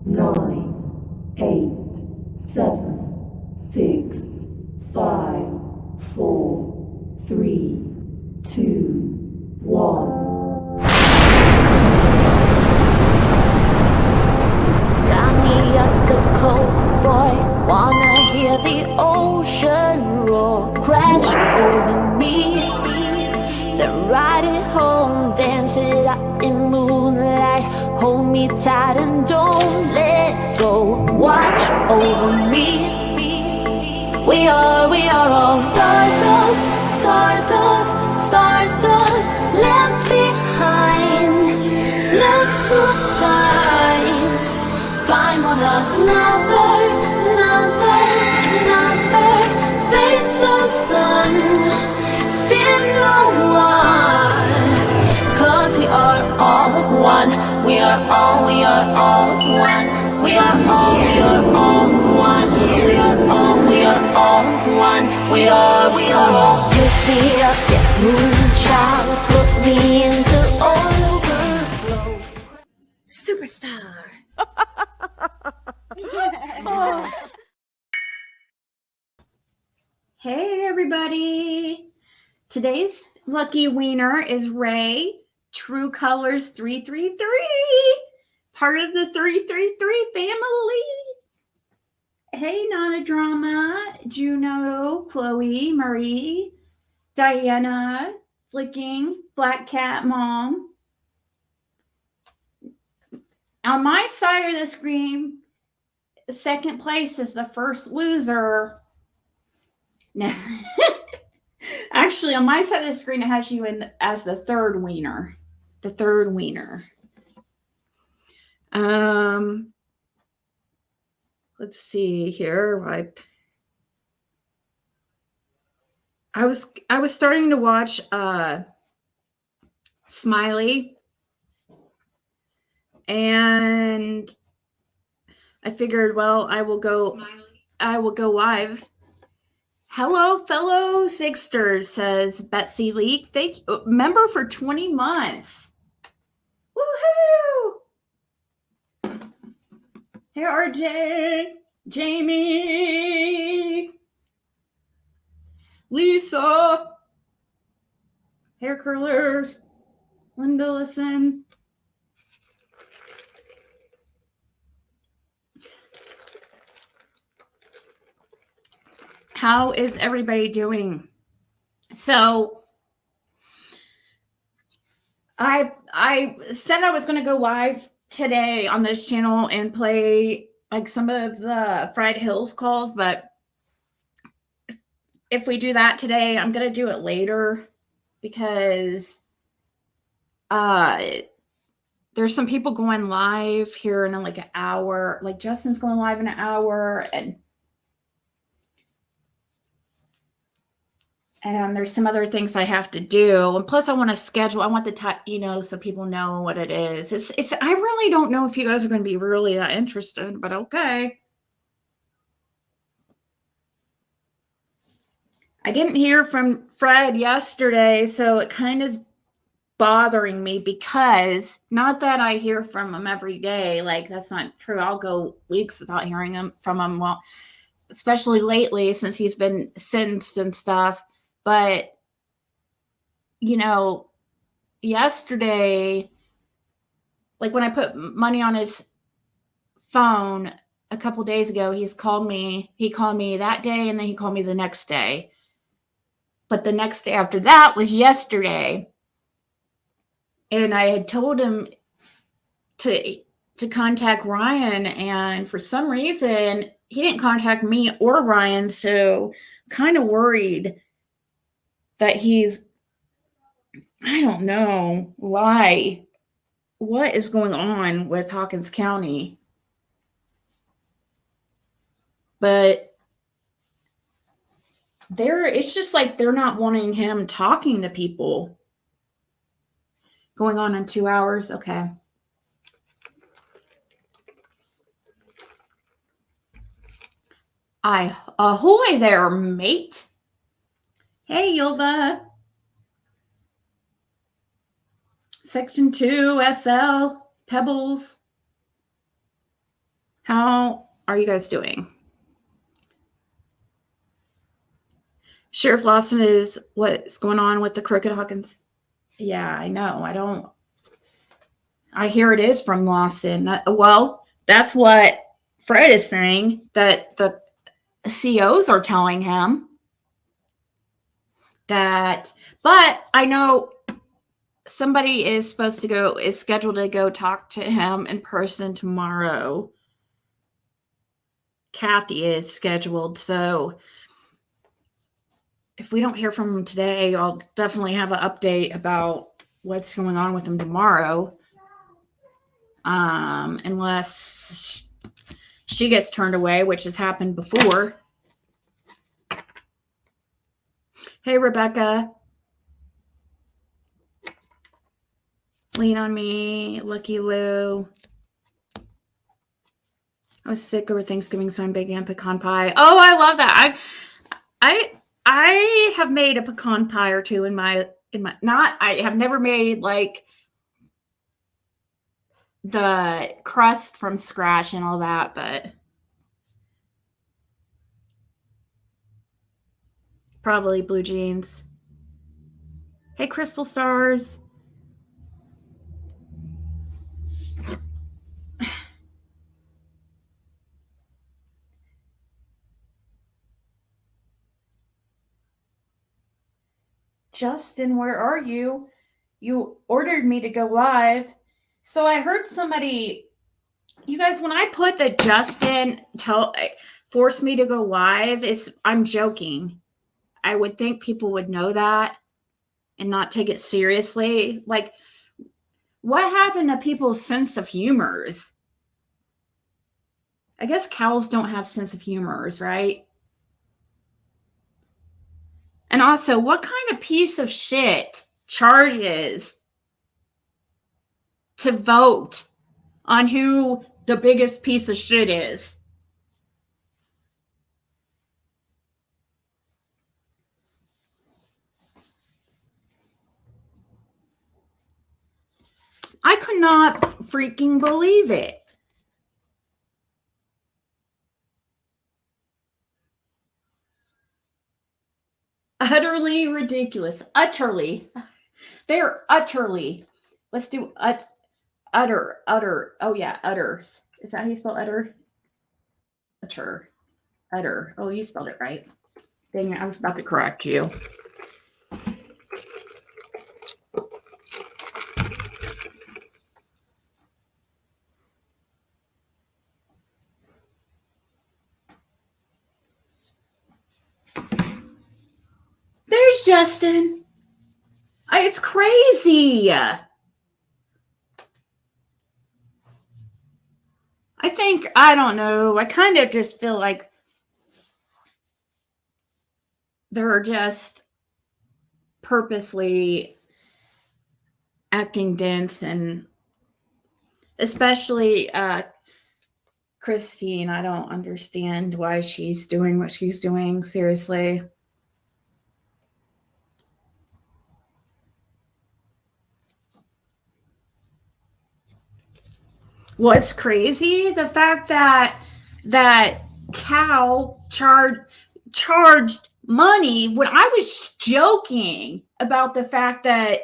9, 8, 7, 6, 5, 4, 3, 2, 1. Got me up the coast, boy. Wanna hear the ocean roar crash over me. Then ride it home, dance it out in moonlight. Hold me tight and don't let go. Watch over me. We are all stardust, stardust, stardust. Left behind, left to find. Find one another, face the sun, fear no one, 'cause we are all one, we are all one, we are all, we are all one, we are all one, we are all. Lift me up, yeah, moonchild, put me into overflow. Superstar. Hey everybody! Today's lucky wiener is Ray, True Colors 333, part of the 333 family. Hey Nana Drama, Juno, Chloe, Marie, Diana, Flicking, Black Cat Mom. On my side of the screen, second place is the first loser. No. Actually, on my side of the screen, it has you in as the third wiener. The third wiener. Let's see here. I was starting to watch Smiley, and I figured, well, I will go live. Hello, fellow Zigsters, says Betsy Leak. Thank you. Member for 20 months. Woohoo! Hey, RJ, Jamie, Lisa, hair curlers, Linda, listen. How is everybody doing? So I said I was going to go live today on this channel and play like some of the Fried Hills calls, but if we do that today, I'm going to do it later because there's some people going live here in like an hour. Like Justin's going live in an hour, and there's some other things I have to do. And plus I want to schedule, I want the time, so people know what it is. It's, I really don't know if you guys are going to be really that interested, but okay. I didn't hear from Fred yesterday, so it kind of is bothering me because not that I hear from him every day. Like that's not true. I'll go weeks without hearing from him. Well, especially lately since he's been sentenced and stuff. But, yesterday, like when I put money on his phone a couple days ago, he called me that day and then he called me the next day. But the next day after that was yesterday. And I had told him to contact Ryan, and for some reason he didn't contact me or Ryan, so kind of worried that I don't know why. What is going on with Hawkins County? But it's just like they're not wanting him talking to people. Going on in 2 hours. Okay. Ahoy there, mate. Hey, Yova. Section 2, SL, Pebbles. How are you guys doing? Sheriff Lawson is what's going on with the Crooked Hawkins. Yeah, I know. I hear it is from Lawson. Well, that's what Fred is saying, that the COs are telling him that, but I know somebody is scheduled to go talk to him in person tomorrow. Kathy is scheduled, so if we don't hear from him today, I'll definitely have an update about what's going on with him tomorrow. Unless she gets turned away, which has happened before. Hey, Rebecca. Lean on me, Lucky Lou. I was sick over Thanksgiving, so I'm baking pecan pie. Oh, I love that. I have made a pecan pie or two in my I have never made like the crust from scratch and all that, but probably blue jeans. Hey, Crystal Stars. Justin, where are you? You ordered me to go live. So I heard somebody, you guys, when I put the Justin force me to go live, I'm joking. I would think people would know that and not take it seriously. Like, what happened to people's sense of humors? I guess cows don't have sense of humors, right? And also, what kind of piece of shit charges to vote on who the biggest piece of shit is? I could not freaking believe it. Utterly ridiculous. Utterly. They're utterly. Let's do utter. Oh, yeah, utters. Is that how you spell utter? Utter. Oh, you spelled it right. Dang it, I was about to correct you. There's Justin. It's crazy. I don't know. I kind of just feel like they're just purposely acting dense, and especially Christine. I don't understand why she's doing what she's doing. Seriously. What's crazy? The fact that cow charged money when I was joking about the fact that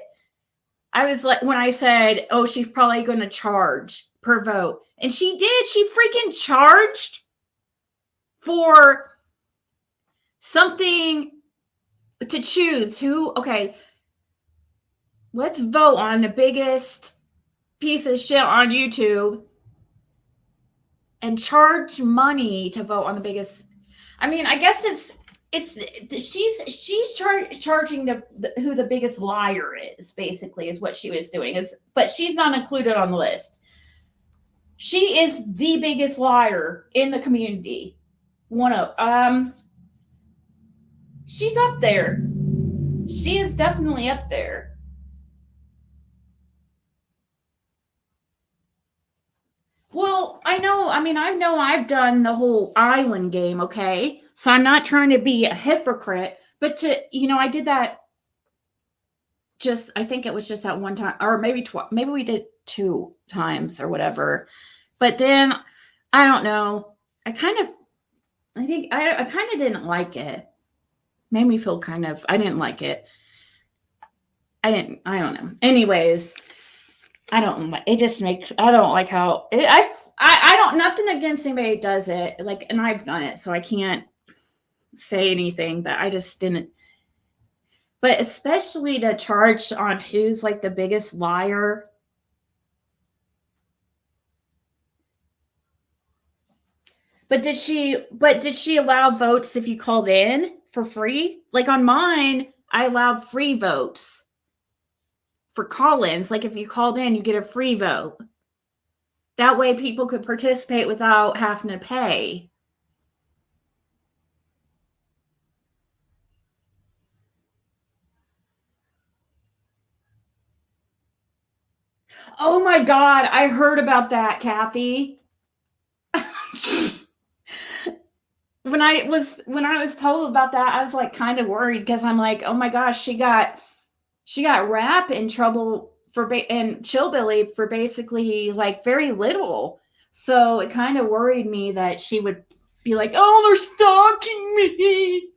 I was like, when I said, oh, she's probably going to charge per vote. And she did. She freaking charged for something to choose who. Okay, let's vote on the biggest piece of shit on YouTube and charge money to vote on the biggest. I mean, I guess she's charging who the biggest liar is, basically, is what she was doing. But she's not included on the list. She is the biggest liar in the community. She's up there. She is definitely up there. Well, I know I've done the whole island game, okay? So I'm not trying to be a hypocrite, but I did that I think it was just that one time, or maybe we did 2 times or whatever. But then I don't know. I kind of didn't like it. Made me feel I didn't like it. I don't know. Anyways, I don't like it. Just makes, I don't like how I don't, nothing against anybody who does it. Like, and I've done it, so I can't say anything, but I just didn't. But especially to charge on who's like the biggest liar. But did she allow votes if you called in for free? Like on mine, I allowed free votes for call-ins. Like if you called in, you get a free vote. That way people could participate without having to pay. Oh my God, I heard about that, Kathy. When I was told about that, I was like kind of worried because I'm like, oh my gosh, she got Rap in trouble for and Chillbilly for basically like very little. So it kind of worried me that she would be like, oh, they're stalking me.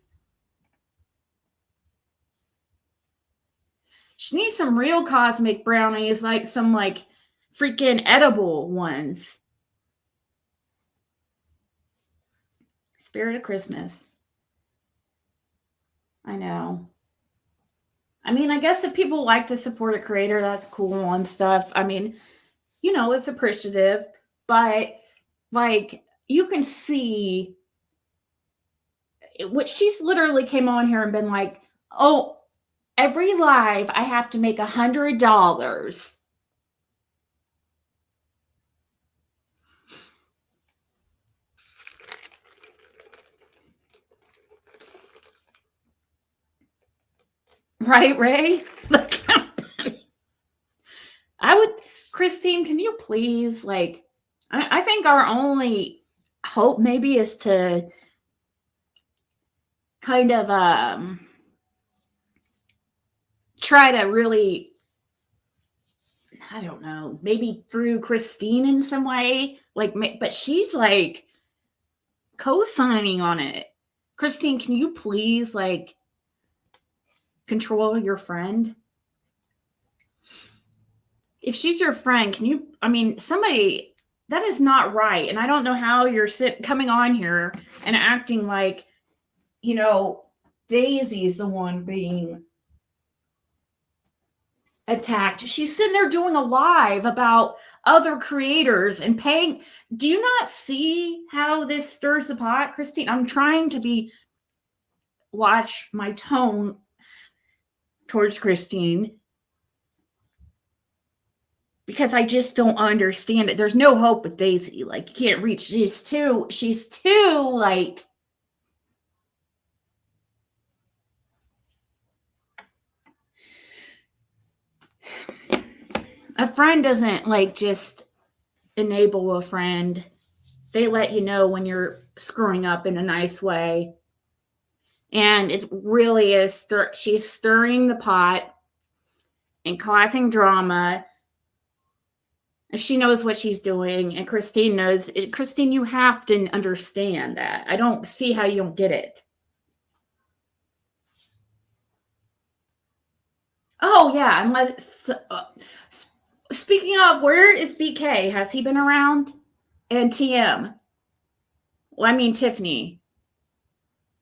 She needs some real cosmic brownies, like some like freaking edible ones. Spirit of Christmas. I know. I mean, I guess if people like to support a creator, that's cool and stuff. I mean, you know, it's appreciative, but like you can see what she's literally came on here and been like, oh, every live I have to make $100. Right, Ray? I would, Christine, can you please, like, I think our only hope maybe is to kind of try to really, I don't know, maybe through Christine in some way, like, but she's like co-signing on it. Christine, can you please like control your friend? If she's your friend, can you, I mean, somebody, that is not right. And I don't know how you're coming on here and acting like, you know, Daisy's the one being attacked. She's sitting there doing a live about other creators and paying. Do you not see how this stirs the pot, Christine? I'm trying to watch my tone towards Christine because I just don't understand it. There's no hope with Daisy. Like, you can't reach. She's too like, a friend doesn't like just enable a friend. They let you know when you're screwing up in a nice way. And it really is, she's stirring the pot and causing drama. She knows what she's doing, and Christine knows. Christine, you have to understand that. I don't see how you don't get it. Oh, yeah, unless... speaking of, where is BK? Has he been around? And TM? Well, I mean, Tiffany.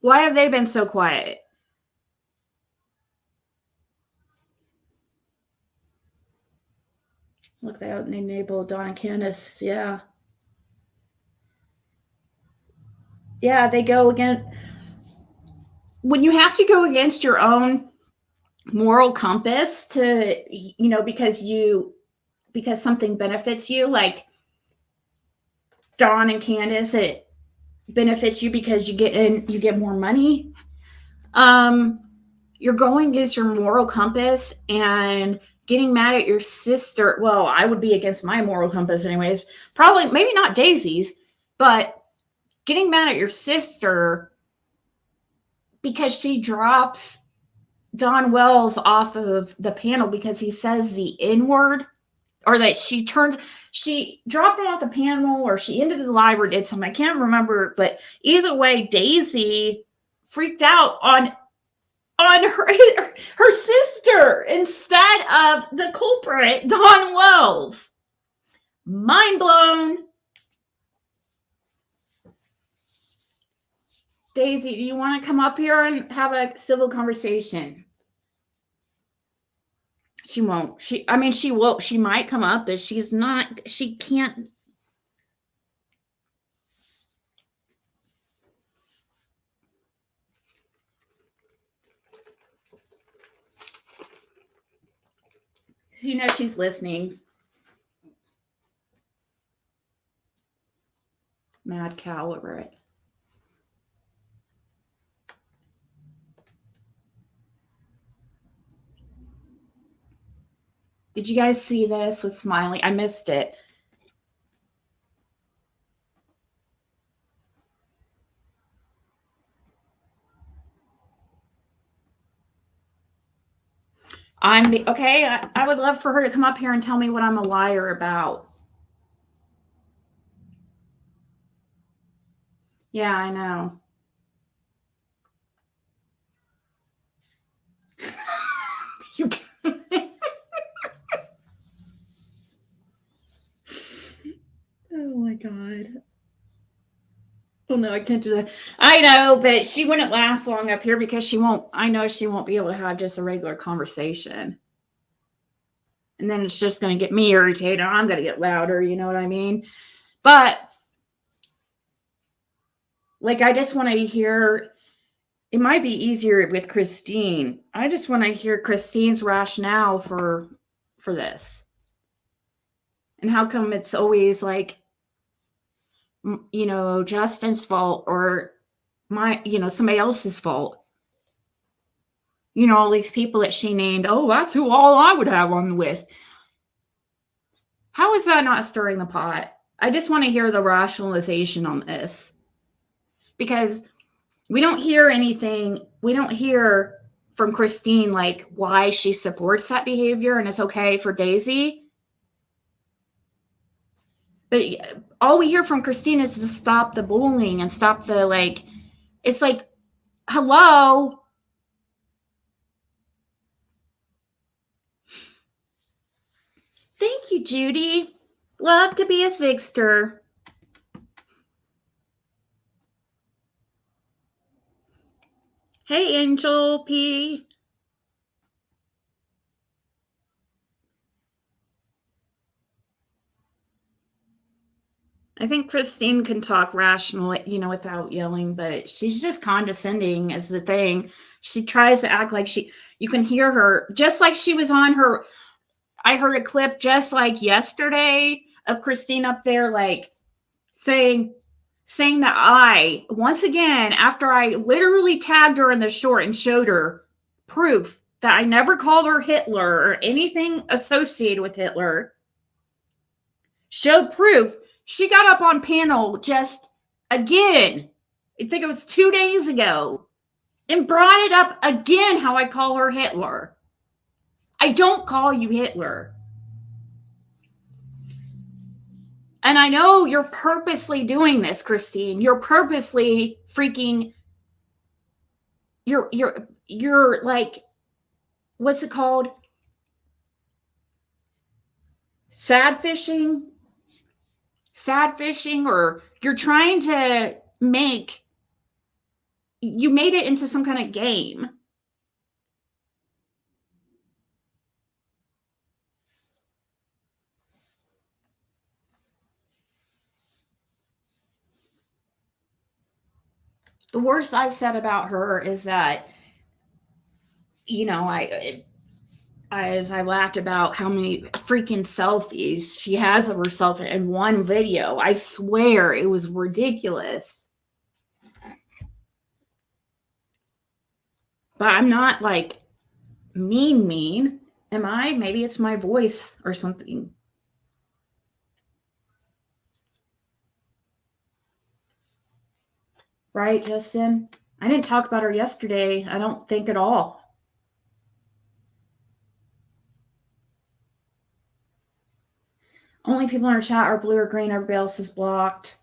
Why have they been so quiet? Look, they enabled Donna Candace. Yeah. Yeah, they go against. When you have to go against your own moral compass to, you know, because something benefits you, like Dawn and Candace, it benefits you because you get more money. You're going against your moral compass and getting mad at your sister. Well, I would be against my moral compass anyways. Probably, maybe not Daisy's, but getting mad at your sister because she drops Don Wells off of the panel because he says the N word or that she dropped him off the panel, or she ended the live or did something. I can't remember, but either way, Daisy freaked out on her sister instead of the culprit, Don Wells. Mind blown. Daisy, do you want to come up here and have a civil conversation? She won't. She will. She might come up, but she's not. She can't. You know she's listening. Mad cow over it. Did you guys see this with Smiley? I missed it. Okay. I would love for her to come up here and tell me what I'm a liar about. Yeah, I know. You Oh my God. Oh no, I can't do that. I know, but she wouldn't last long up here because I know she won't be able to have just a regular conversation. And then it's just going to get me irritated. I'm going to get louder. You know what I mean? But like, I just want to hear, it might be easier with Christine. I just want to hear Christine's rationale for this. And how come it's always like, you know, Justin's fault or somebody else's fault. You know, all these people that she named, oh, that's who all I would have on the list. How is that not stirring the pot? I just want to hear the rationalization on this. Because we don't hear anything, we don't hear from Christine like why she supports that behavior and it's okay for Daisy. But all we hear from Christine is to stop the bullying and stop the like, it's like, hello. Thank you, Judy. Love to be a zigster. Hey, Angel P. I think Christine can talk rationally, you know, without yelling, but she's just condescending is the thing. She tries to act like you can hear her just like she was on her. I heard a clip just like yesterday of Christine up there, like saying that once again, after I literally tagged her in the short and showed her proof that I never called her Hitler or anything associated with Hitler, showed proof. She got up on panel just again, I think it was 2 days ago, and brought it up again how I call her Hitler. I don't call you Hitler. And I know you're purposely doing this, Christine. You're purposely freaking, you're like, what's it called? Sad fishing, or you're trying to you made it into some kind of game. The worst I've said about her is that, you know, as I laughed about how many freaking selfies she has of herself in one video. I swear it was ridiculous. But I'm not like mean. Am I? Maybe it's my voice or something. Right, Justin? I didn't talk about her yesterday. I don't think at all. Only people in our chat are blue or green. Everybody else is blocked.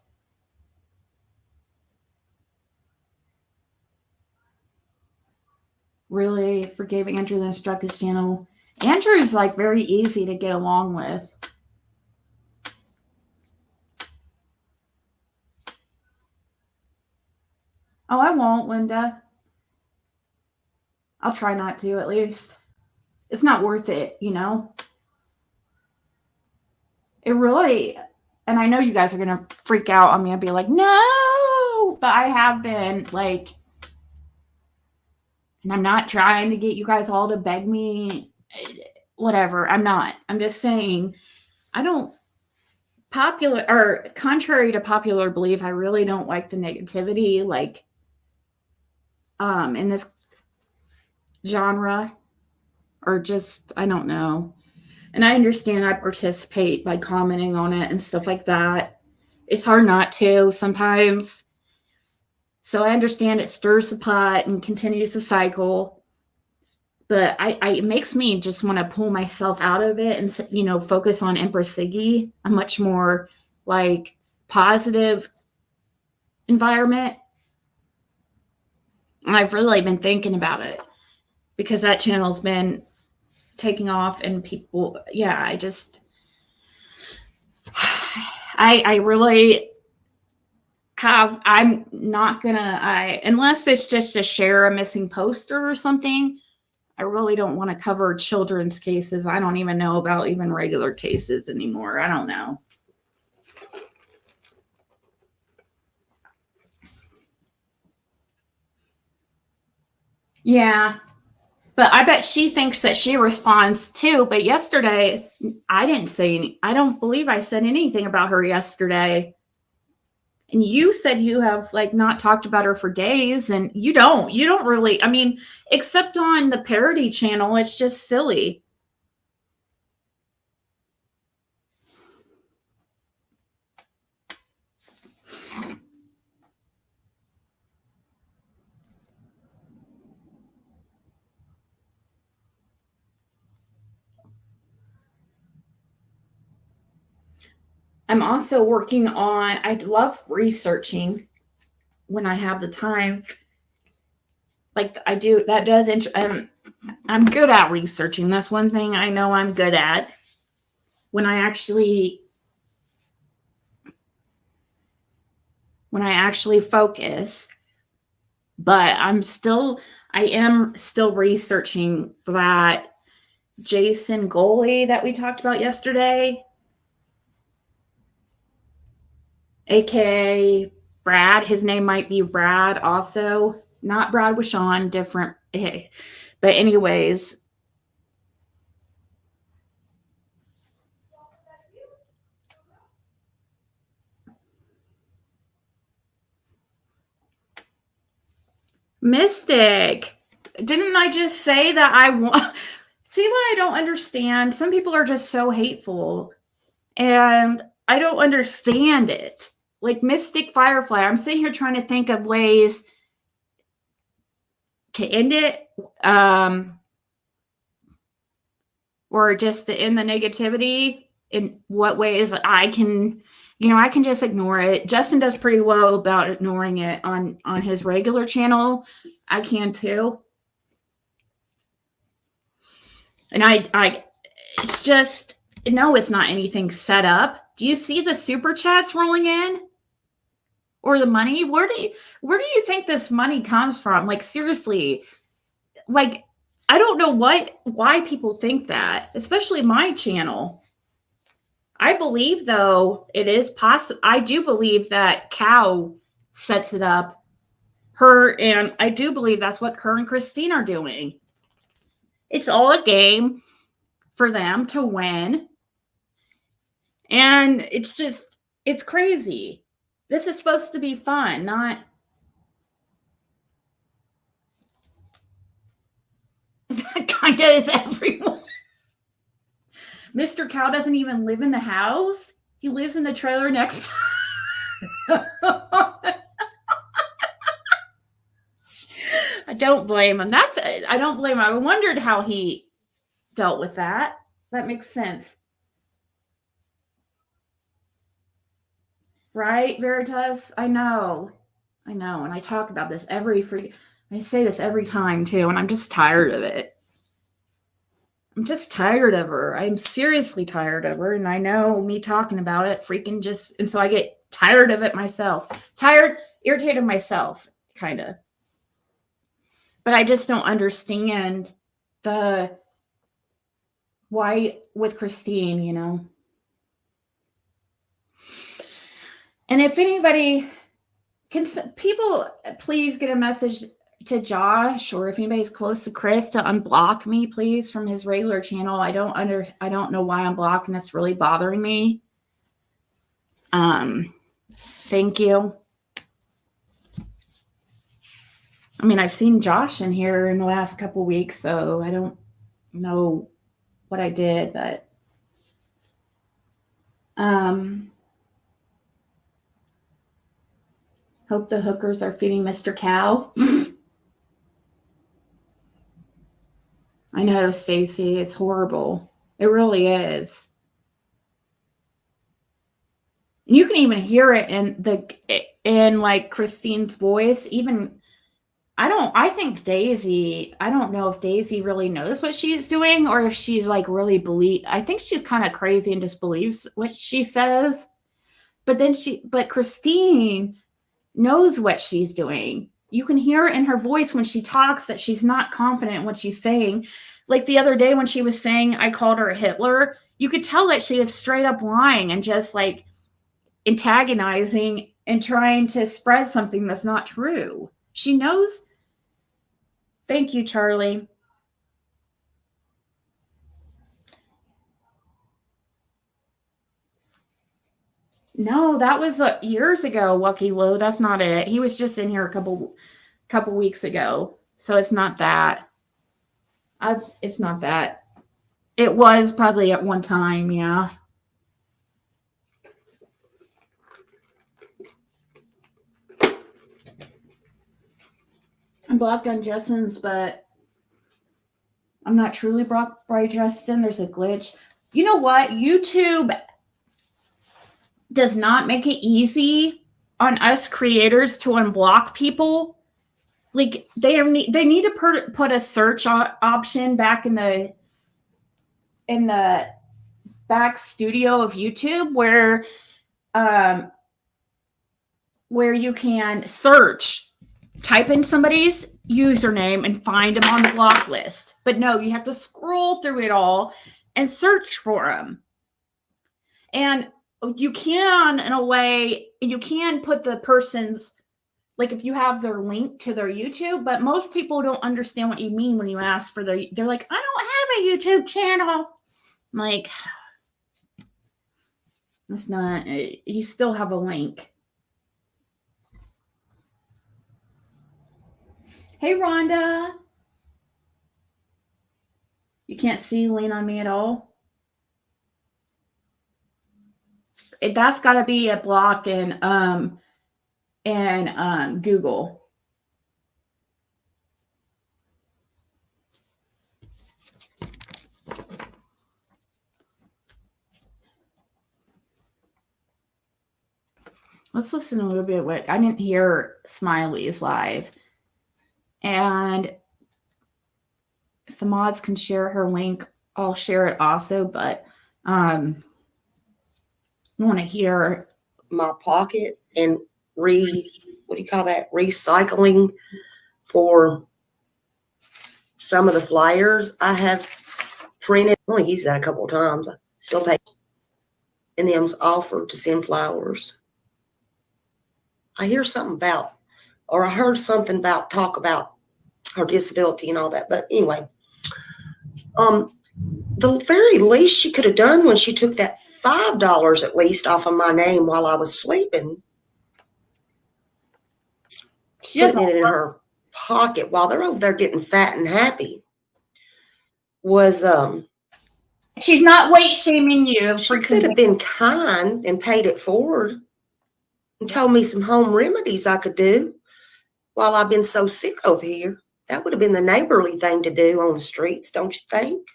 Really forgave Andrew and struck his channel. Andrew's like very easy to get along with. Oh, I won't, Linda. I'll try not to, at least. It's not worth it, you know? It really, and I know you guys are going to freak out on me and be like, no, but I have been like, and I'm not trying to get you guys all to beg me, whatever. I'm not. I'm just saying, I don't, contrary to popular belief, I really don't like the negativity, like, in this genre, or just, I don't know. And I understand I participate by commenting on it and stuff like that. It's hard not to sometimes. So I understand it stirs the pot and continues the cycle. But it makes me just want to pull myself out of it and, you know, focus on Empress Ziggy, a much more like positive environment. And I've really been thinking about it because that channel's been taking off and people, yeah, I really have, I'm not gonna, unless it's just to share a missing poster or something, I really don't want to cover children's cases. I don't even know about even regular cases anymore. I don't know. Yeah. But I bet she thinks that she responds too. But yesterday, I didn't say any. I don't believe I said anything about her yesterday. And you said you have like not talked about her for days, and you don't really. I mean, except on the parody channel, it's just silly. I'm also working on, I love researching when I have the time. Like I do, that does, I'm good at researching. That's one thing I know I'm good at. When I actually focus, but I am still researching that Jason goalie that we talked about yesterday, aka Brad. His name might be Brad also, not Brad with Sean, different. But anyways, Mystic, didn't I just say that I want? See what I don't understand? Some people are just so hateful, and I don't understand it. Like Mystic Firefly, I'm sitting here trying to think of ways to end it, or just to end the negativity. In what ways I can, I can just ignore it. Justin does pretty well about ignoring it on his regular channel. I can too. And I it's just, no, it's not anything set up. Do you see the super chats rolling in? Or the money? Where do you think this money comes from? Like, seriously, like, I don't know why people think that, especially my channel. I believe, though, it is possible. I do believe that Cow sets it up. And I do believe that's what her and Christine are doing. It's all a game for them to win. And it's crazy. This is supposed to be fun, not... That kind of is everyone. Mr. Cow doesn't even live in the house. He lives in the trailer next to... I don't blame him. I don't blame him. I wondered how he dealt with that. That makes sense. Right, Veritas? I know. And I talk about this I say this every time too, and I'm just tired of it. I'm just tired of her. I'm seriously tired of her, and I know me talking about it freaking just, and so I get tired of it myself. Irritated myself, kind of. But I just don't understand why with Christine, you know. And if anybody can, people please get a message to Josh, or if anybody's close to Chris, to unblock me, please, from his regular channel. I don't know why I'm blocking. It's really bothering me. Thank you. I mean, I've seen Josh in here in the last couple weeks, so I don't know what I did, but hope the hookers are feeding Mr. Cow. I know, Stacy, it's horrible. It really is. You can even hear it in like Christine's voice. Even I think Daisy, I don't know if Daisy really knows what she's doing, or if she's like really I think she's kind of crazy and just believes what she says. But Christine knows what she's doing. You can hear it in her voice when she talks that she's not confident in what she's saying. Like the other day when she was saying I called her Hitler, you could tell that she was straight up lying and just like antagonizing and trying to spread something that's not true. She knows. Thank you, Charlie. No, that was years ago, Lucky Lou. That's not it. He was just in here a couple weeks ago. So it's not that. It's not that. It was probably at one time, yeah. I'm blocked on Justin's, but I'm not truly blocked by Justin. There's a glitch. You know what? YouTube does not make it easy on us creators to unblock people. Like they need to put a search option back in the back studio of YouTube where you can search, type in somebody's username and find them on the block list. But no, you have to scroll through it all and search for them. And you can, in a way, you can put the person's, like if you have their link to their YouTube, but most people don't understand what you mean when you ask for they're like, I don't have a YouTube channel. I'm like, that's not, you still have a link. Hey, Rhonda. You can't see Lean on Me at all? That's got to be a block in Google. Let's listen a little bit of what I didn't hear Smiley's live. And if the mods can share her link, I'll share it also. But I want to hear my pocket and recycling for some of the flyers I have printed. I only used that a couple of times. I still pay. And them's offered to send flowers. I hear something about, or I heard something about talk about her disability and all that. But anyway, the very least she could have done when she took that $5 at least off of my name while I was sleeping, putting it in her pocket while they're over there getting fat and happy, was she's not weight shaming you. She could have been kind and paid it forward and told me some home remedies I could do while I've been so sick over here. That would have been the neighborly thing to do on the streets, don't you think?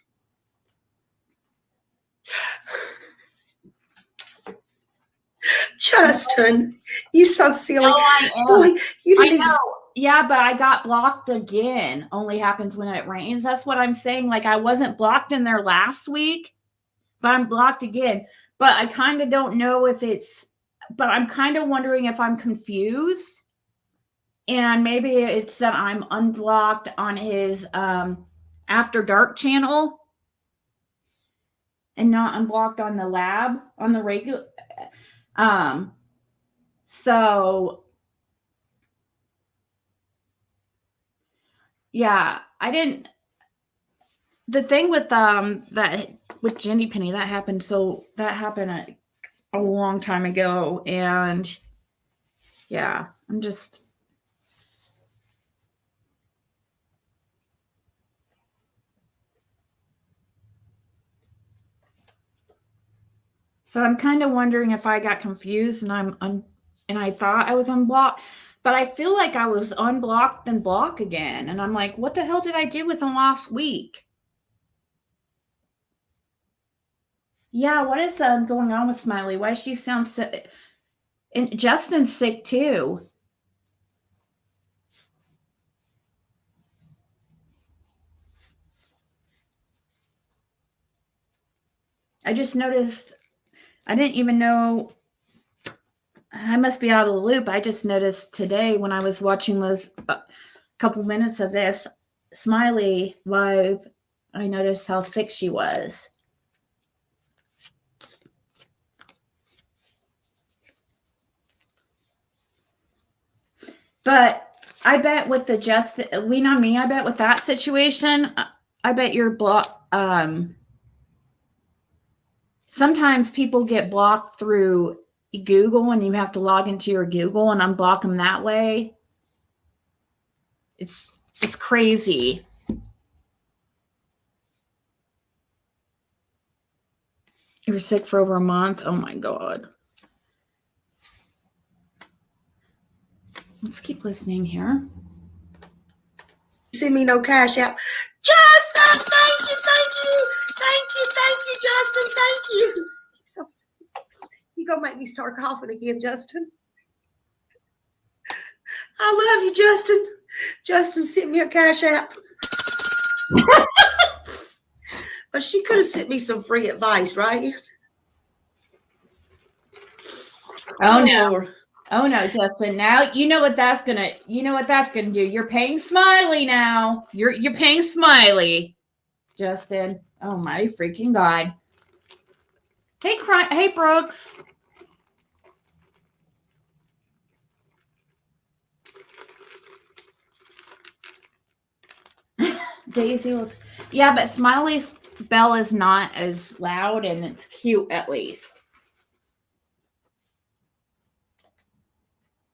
Justin, you so silly. No, I am. Boy, you I didn't even. know. Yeah, but I got blocked again. Only happens when it rains. That's what I'm saying. Like I wasn't blocked in there last week, but I'm blocked again. But I kind of don't know if it's, but I'm kind of wondering if I'm confused. And maybe it's that I'm unblocked on his After Dark channel and not unblocked on the lab, on the regular. So yeah, I didn't. The thing with that with Jenny Penny that happened a long time ago, and yeah, I'm just. So I'm kind of wondering if I got confused and and I thought I was unblocked, but I feel like I was unblocked then block again, and I'm like, what the hell did I do with him last week? Yeah, what is going on with Smiley? Why does she sound sick? And Justin's sick too. I just noticed. I didn't even know. I must be out of the loop. I just noticed today when I was watching those couple minutes of this Smiley live, I noticed how sick she was. But I bet with the lean on me, I bet with that situation, I bet you're blocked. Sometimes people get blocked through Google and you have to log into your Google and unblock them that way. It's crazy. You were sick for over a month. Oh my God. Let's keep listening here. Send me no cash app. Justin, thank you, Justin, thank you. So, you gonna make me start coughing again, Justin. I love you, Justin. Justin sent me a cash app. But she could have sent me some free advice, right? Oh no. Lord. Oh no, Justin. Now you know what that's gonna do. You're paying Smiley now. You're paying Smiley. Justin. Oh my freaking God. Hey Brooks. Daisy was, yeah, but Smiley's bell is not as loud and it's cute at least.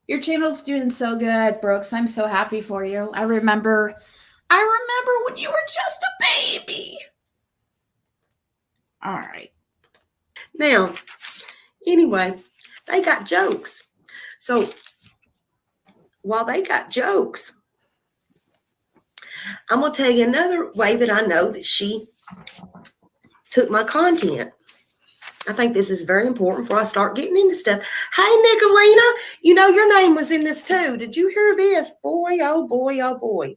Your channel's doing so good, Brooks. I'm so happy for you. I remember when you were just a baby. All right. Now, anyway, they got jokes. So while they got jokes, I'm going to tell you another way that I know that she took my content. I think this is very important before I start getting into stuff. Hey, Nicolina, you know your name was in this too. Did you hear this? Boy, oh boy, oh boy.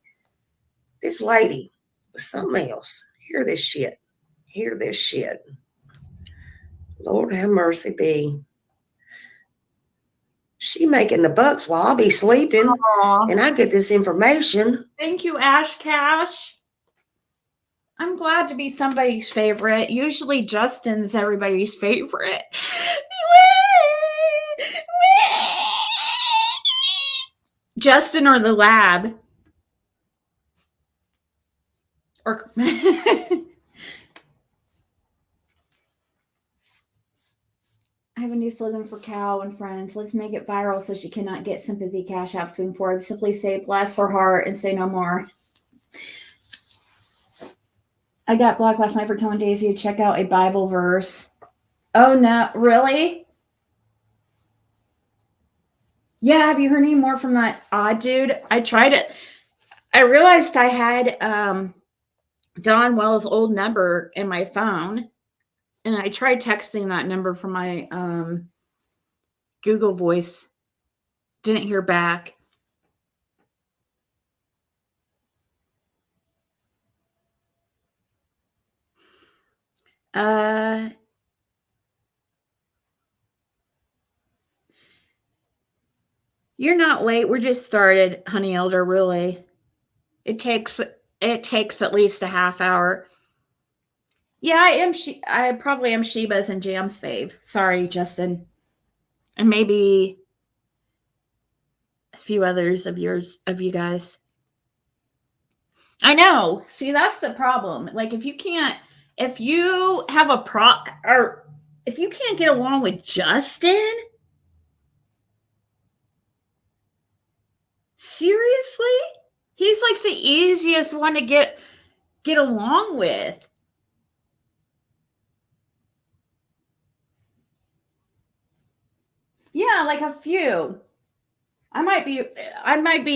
This lady was something else. Hear this shit. Hear this shit. Lord have mercy be. She making the bucks while I'll be sleeping. Aww. And I get this information. Thank you, Ash Cash. I'm glad to be somebody's favorite. Usually Justin's everybody's favorite. Justin or the lab. Or I have a new slogan for Cal and friends. Let's make it viral so she cannot get sympathy cash apps moving forward. Simply say bless her heart and say no more. I got blocked last night for telling Daisy to check out a Bible verse. Oh no, really? Yeah, have you heard any more from that odd dude? I tried it. I realized I had Don Wells' old number in my phone, and I tried texting that number from my Google Voice. Didn't hear back. You're not late. We're just started, Honey Elder, really. It takes at least a half hour. Yeah, I probably am Sheba's and Jam's fave. Sorry, Justin. And maybe a few others of you guys. I know. See, that's the problem. Like if you have or if you can't get along with Justin, seriously? He's like the easiest one to get along with. Yeah, like a few. I might be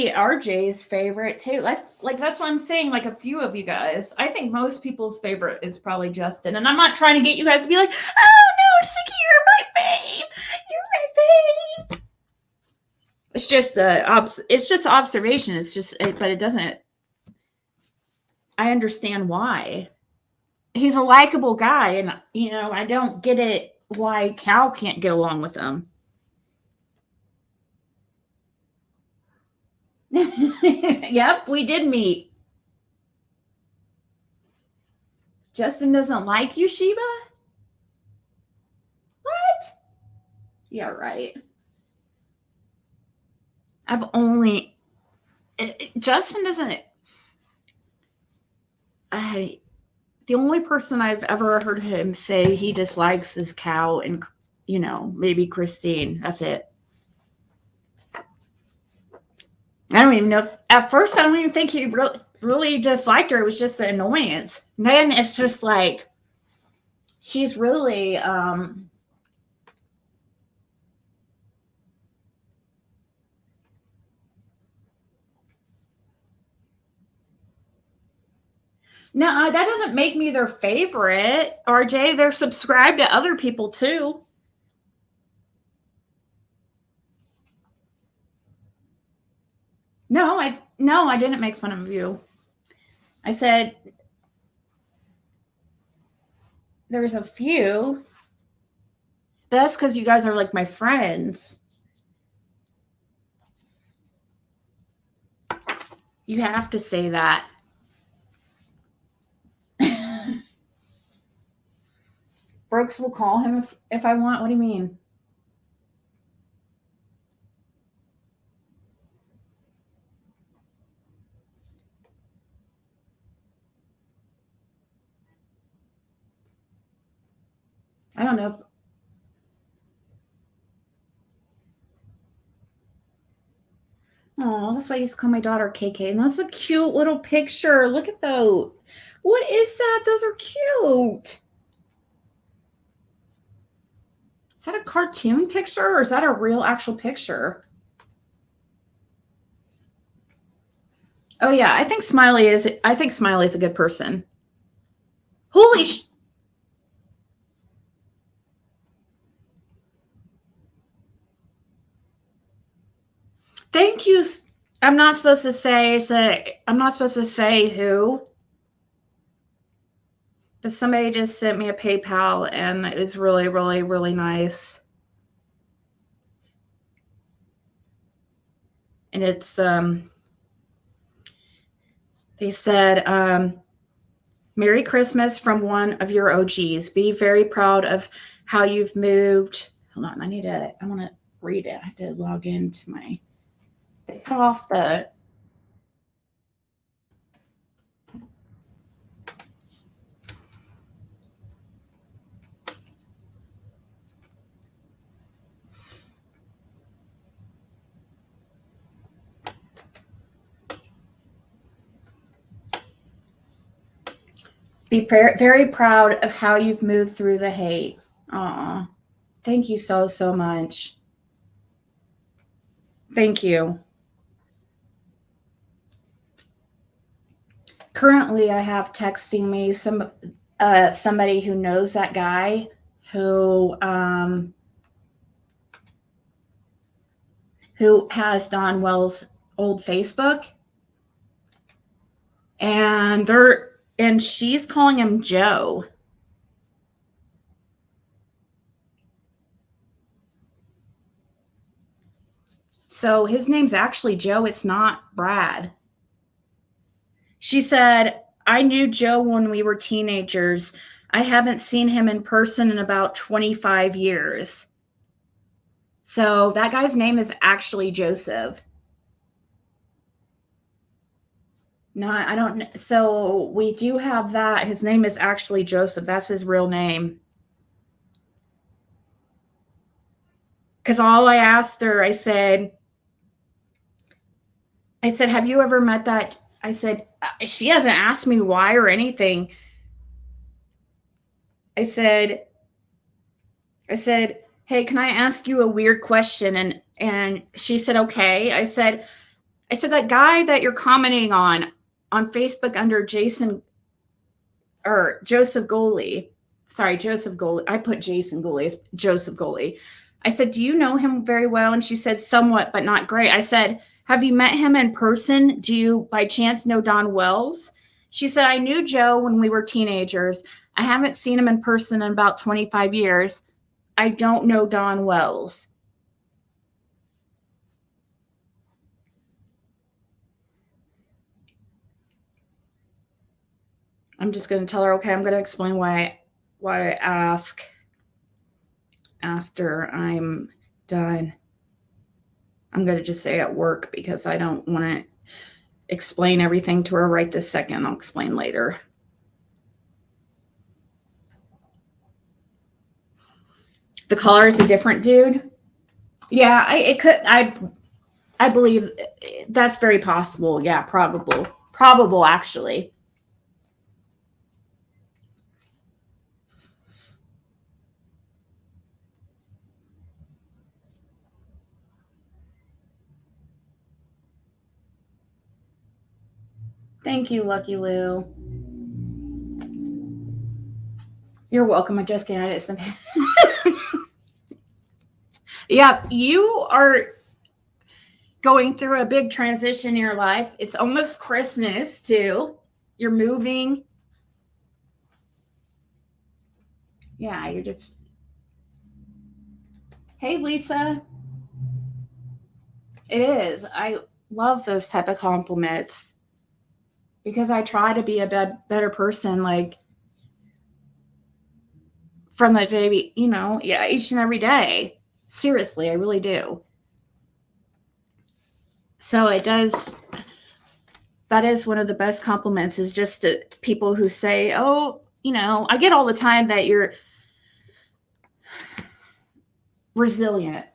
RJ's favorite too. That's what I'm saying. Like a few of you guys. I think most people's favorite is probably Justin. And I'm not trying to get you guys to be like, oh no, Sicky, you're my fave. You're my fave. It's just observation. But it doesn't. I understand why. He's a likable guy, and I don't get it why Cal can't get along with him. Yep, we did meet. Justin doesn't like you, Sheba? What? Yeah, right. Justin doesn't. The only person I've ever heard him say he dislikes is Cal and, maybe Christine. That's it. I don't even know at first I don't even think he really disliked her. It was just an annoyance. And then it's just like she's really no, that doesn't make me their favorite, RJ. They're subscribed to other people too. No, I didn't make fun of you. I said there's a few. That's because you guys are like my friends. You have to say that. Brooks will call him if I want. What do you mean? I don't know if. Oh, that's why I used to call my daughter KK. And that's a cute little picture. Look at those. What is that? Those are cute. Is that a cartoon picture or is that a real actual picture? Oh yeah, I think Smiley is a good person. Holy Thank you. I'm not supposed to say who. But somebody just sent me a PayPal and it was really, really, really nice. And it's they said, Merry Christmas from one of your OGs. Be very proud of how you've moved. Hold on, I want to read it. I have to log into they cut off the. Be very proud of how you've moved through the hate. Aw, thank you so much. Thank you. Currently, I have texting me somebody who knows that guy who who has Don Wells' old Facebook. And she's calling him Joe. So his name's actually Joe. It's not Brad. She said, I knew Joe when we were teenagers. I haven't seen him in person in about 25 years. So that guy's name is actually Joseph. No, I don't. So we do have that. His name is actually Joseph. That's his real name. Because all I asked her, I said, have you ever met that? I said, she hasn't asked me why or anything. I said, hey, can I ask you a weird question? And she said, okay. I said, that guy that you're commenting on Facebook under Joseph Goley. Sorry, Joseph Goley. I put Jason Goley as Joseph Goley. I said, do you know him very well? And she said, somewhat, but not great. I said, have you met him in person? Do you by chance know Don Wells? She said, I knew Joe when we were teenagers. I haven't seen him in person in about 25 years. I don't know Don Wells. I'm just going to tell her, okay, I'm going to explain why I ask after I'm done. I'm going to just say at work because I don't want to explain everything to her right this second. I'll explain later. The caller is a different dude. Yeah, I believe that's very possible. Yeah, probable actually. Thank you, Lucky Lou. You're welcome. I just can't edit some. Yeah, you are going through a big transition in your life. It's almost Christmas too. You're moving. Yeah, you're just. Hey, Lisa. It is. I love those type of compliments because I try to be a better person, like from the day, yeah, each and every day. Seriously, I really do. So it does. That is one of the best compliments is just to people who say, oh, I get all the time that you're resilient.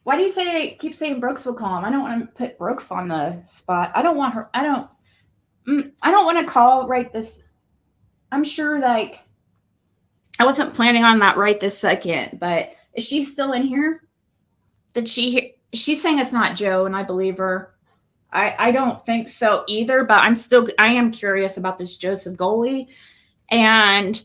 Why do you keep saying Brooks will call him? I don't want to put Brooks on the spot. I don't want her. I don't want to call right this. I'm sure I wasn't planning on that right this second, but is she still in here? She's saying it's not Joe, and I believe her. I don't think so either, but I am curious about this Joseph Goley. And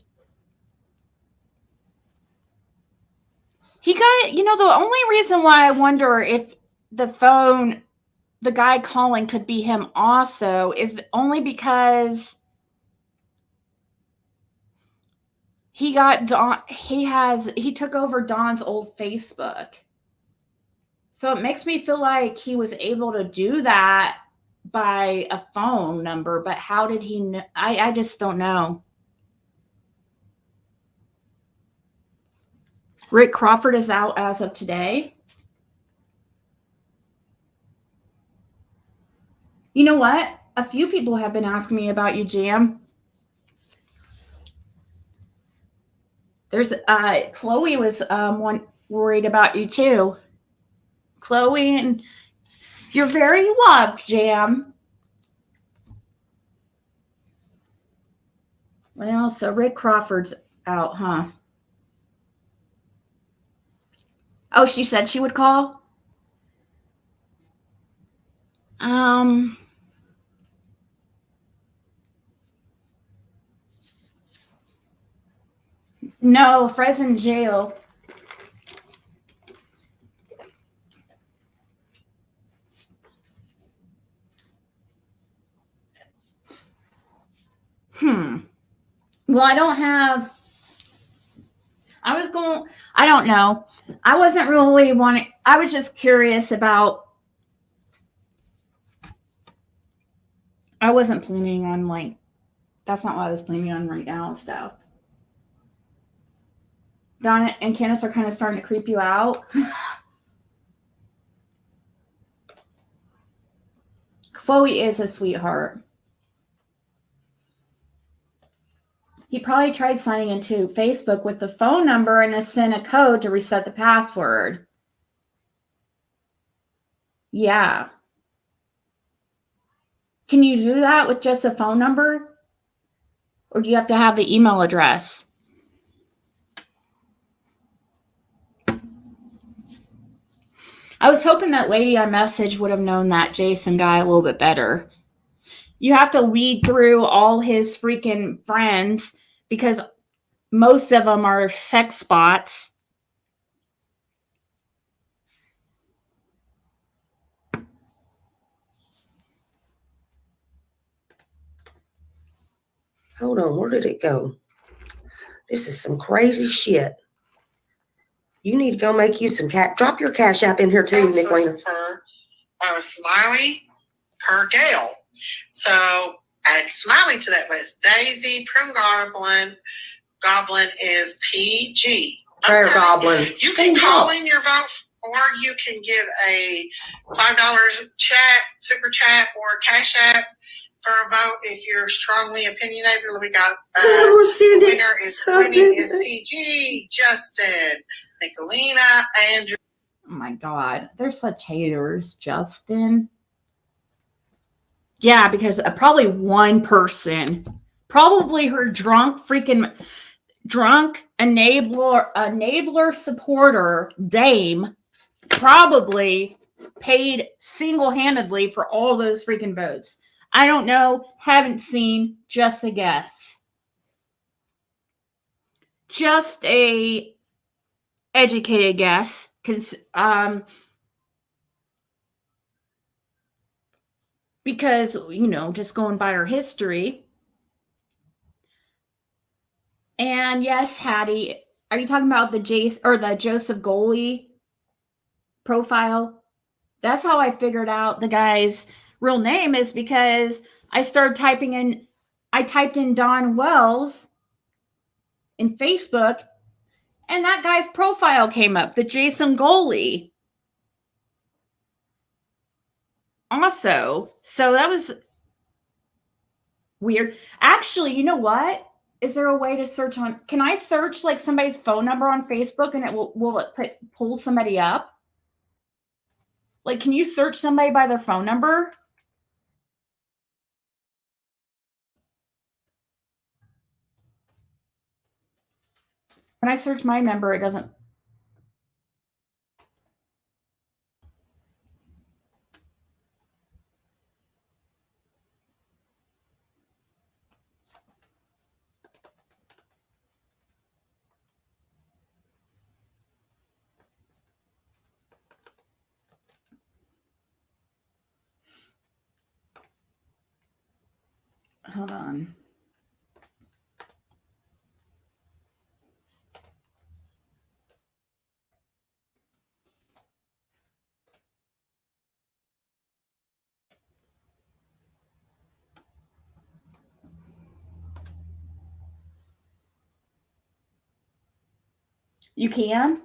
he got, the only reason why I wonder if the guy calling could be him also is only because he took over Don's old Facebook. So it makes me feel like he was able to do that by a phone number, but how did he know? I just don't know. Rick Crawford is out as of today. You know what? A few people have been asking me about you, Jam. There's Chloe was worried about you too. Chloe, and you're very loved, Jam. Well, so Rick Crawford's out, huh? Oh, she said she would call? No, Fred's in jail. Well, I don't know. I wasn't really wanting, I was just curious about, I wasn't planning on like, that's not what I was planning on right now and stuff. Donna and Candace are kind of starting to creep you out. Chloe is a sweetheart. He probably tried signing into Facebook with the phone number and has sent a code to reset the password. Yeah. Can you do that with just a phone number? Or do you have to have the email address? I was hoping that lady I messaged would have known that Jason guy a little bit better. You have to weed through all his freaking friends because most of them are sex bots. Hold on, where did it go? This is some crazy shit. You need to go make you some drop your Cash App in here too, Nicolina. For Smiley per Gail. So add Smiley to that list. Daisy, Prim Goblin is PG. Prayer Goblin. You can call in your vote, or you can give a $5 super chat, or Cash App for a vote if you're strongly opinionated. We got the winner is winning is PG, Justin, Nicolina, Andrew. Oh my God, they're such haters, Justin. Yeah, because probably one person, probably her drunk enabler supporter, Dame, probably paid single-handedly for all those freaking votes. I don't know, haven't seen, just a guess. Just a educated guess, because, you know, just going by her history. And yes, Hattie, are you talking about the Joseph Goalie profile? That's how I figured out the guy's real name, is because I typed in Don Wells in Facebook, and that guy's profile came up, the Jason Goalie. Also, so that was weird. Actually, you know what? Is there a way to search on? Can I search like somebody's phone number on Facebook and it will it pull somebody up? Like, can you search somebody by their phone number? When I search my number, it doesn't. Hold on. You can?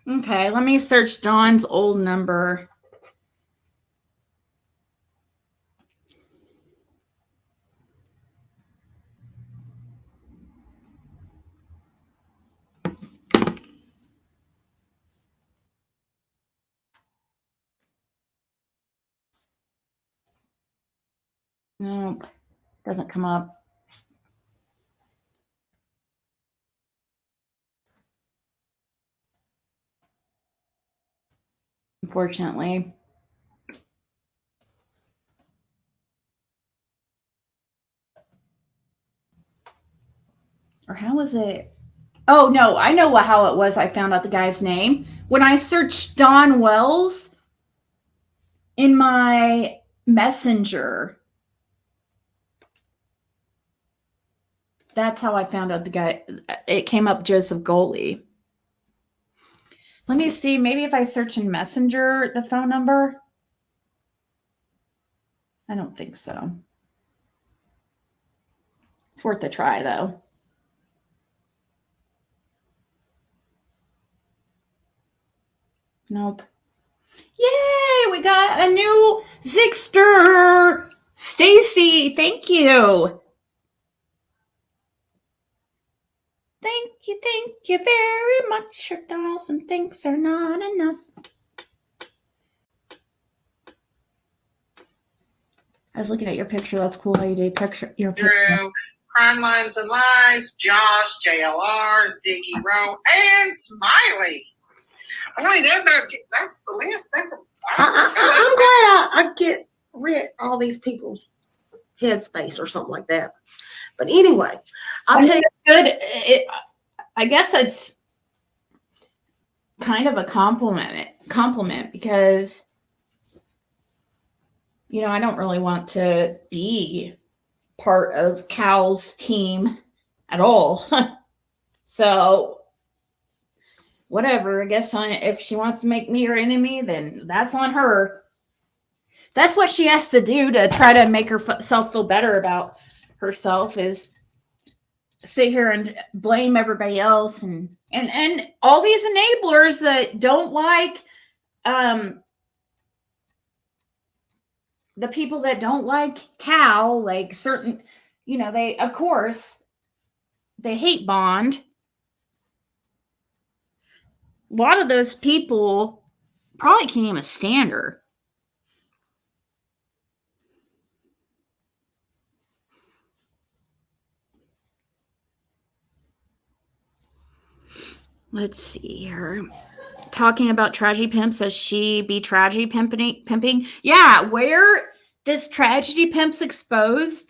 Okay, let me search Dawn's old number. Nope, doesn't come up. Unfortunately. Or how was it? Oh, no, I know how it was. I found out the guy's name. When I searched Don Wells in my messenger, That's how I found out the guy. It came up Joseph Goley. Let me see. Maybe if I search in Messenger the phone number. I don't think so. It's worth a try, though. Nope. Yay! We got a new Zigster! Stacy, thank you. Thank you very much. 1,000 thanks are not enough. I was looking at your picture. That's cool how you did your picture. Drew, Crime Lines and Lies, Josh, JLR, Ziggy Rowe, and Smiley. Boy, that's the list. I'm glad I get rid of all these people's headspace or something like that. But anyway, I'll tell you. Good. I guess it's kind of a compliment because, you know, I don't really want to be part of Cal's team at all. So whatever, I guess if she wants to make me her enemy, then that's on her. That's what she has to do to try to make herself feel better about herself, is sit here and blame everybody else and all these enablers that don't like the people that don't like Cal, like certain, you know, they, of course, they hate Bond. A lot of those people probably can't even stand her. Let's see here. Talking about tragedy pimps, says she be tragedy pimping? Yeah, where does tragedy pimps expose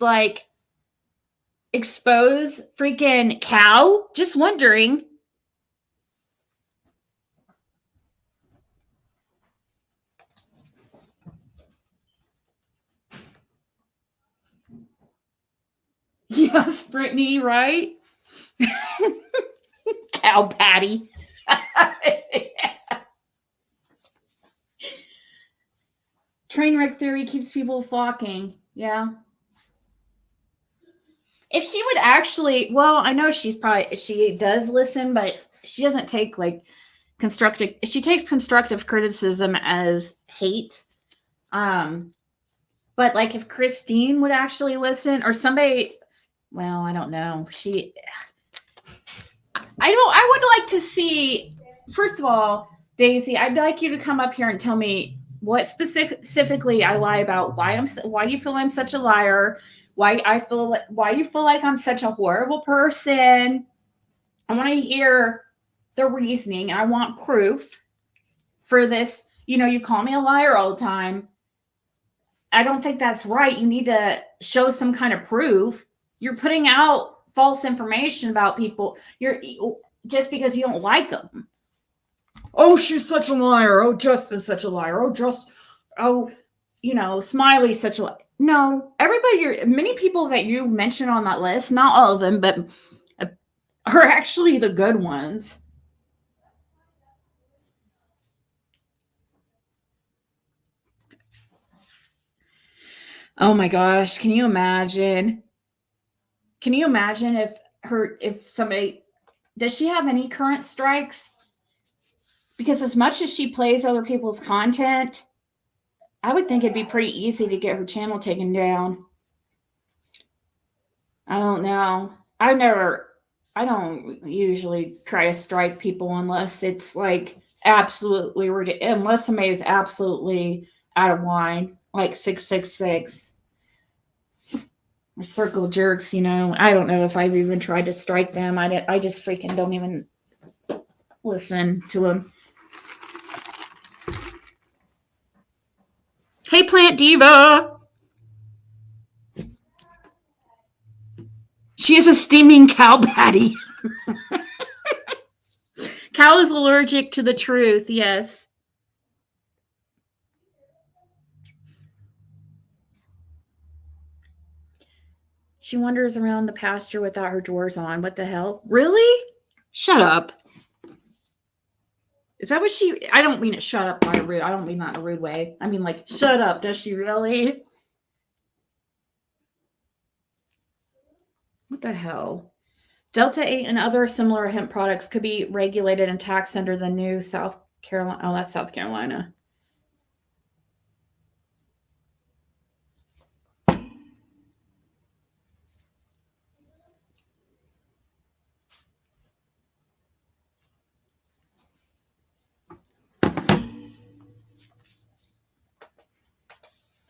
freaking Cal? Just wondering. Yes, Brittany, right? Cow patty. Trainwreck theory keeps people flocking. Yeah. If she would actually, well, I know she does listen, but she doesn't take she takes constructive criticism as hate. But like if Christine would actually listen, or somebody, well, I don't know. I would like to see, first of all, Daisy, I'd like you to come up here and tell me what specifically I lie about, why you feel I'm such a liar, why you feel like I'm such a horrible person. I want to hear the reasoning. I want proof for this. You know, you call me a liar all the time. I don't think that's right. You need to show some kind of proof. You're putting out false information about people. You're just because you don't like them. Oh, she's such a liar. Oh, Justin's such a liar. Smiley's such a liar. No, many people that you mentioned on that list, not all of them, but are actually the good ones. Oh my gosh, can you imagine? Can you imagine if somebody, does she have any current strikes? Because as much as she plays other people's content, I would think it'd be pretty easy to get her channel taken down. I don't know. I don't usually try to strike people unless it's like absolutely ridiculous, unless somebody is absolutely out of line, like 666 or circle jerks. You know, I don't know if I've even tried to strike them. I just freaking don't even listen to them. Hey, Plant Diva. She is a steaming cow patty. Cow is allergic to the truth, yes. She wanders around the pasture without her drawers on. What the hell? Really? Shut up. Is that what she... I don't mean it shut up by a rude... I don't mean that in a rude way. I mean, like, shut up. Does she really? What the hell? Delta 8 and other similar hemp products could be regulated and taxed under the new South Carolina... Oh, that's South Carolina.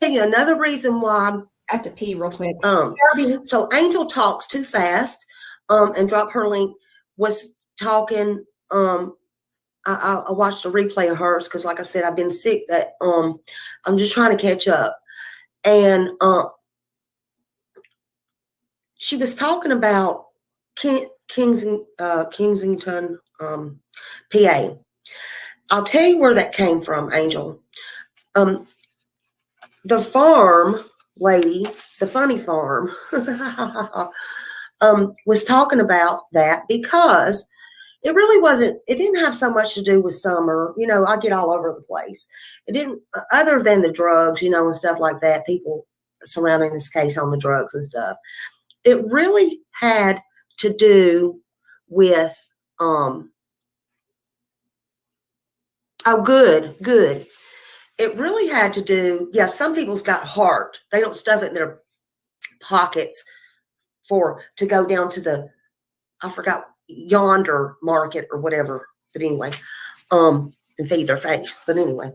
Another reason why I have to pee real quick. So Angel talks too fast, and drop her link, was talking, I watched a replay of hers because, like I said, I've been sick. That I'm just trying to catch up, and she was talking about Kensington, PA. I'll tell you where that came from, Angel. The farm lady, the funny farm, was talking about that because it really wasn't, it didn't have so much to do with summer. You know, I get all over the place. It didn't, other than the drugs, you know, and stuff like that, people surrounding this case on the drugs and stuff. It really had to do with, oh, good. It really had to do, yeah, some people's got heart. They don't stuff it in their pockets to go down to the, I forgot, yonder market or whatever. But anyway, and feed their face. But anyway,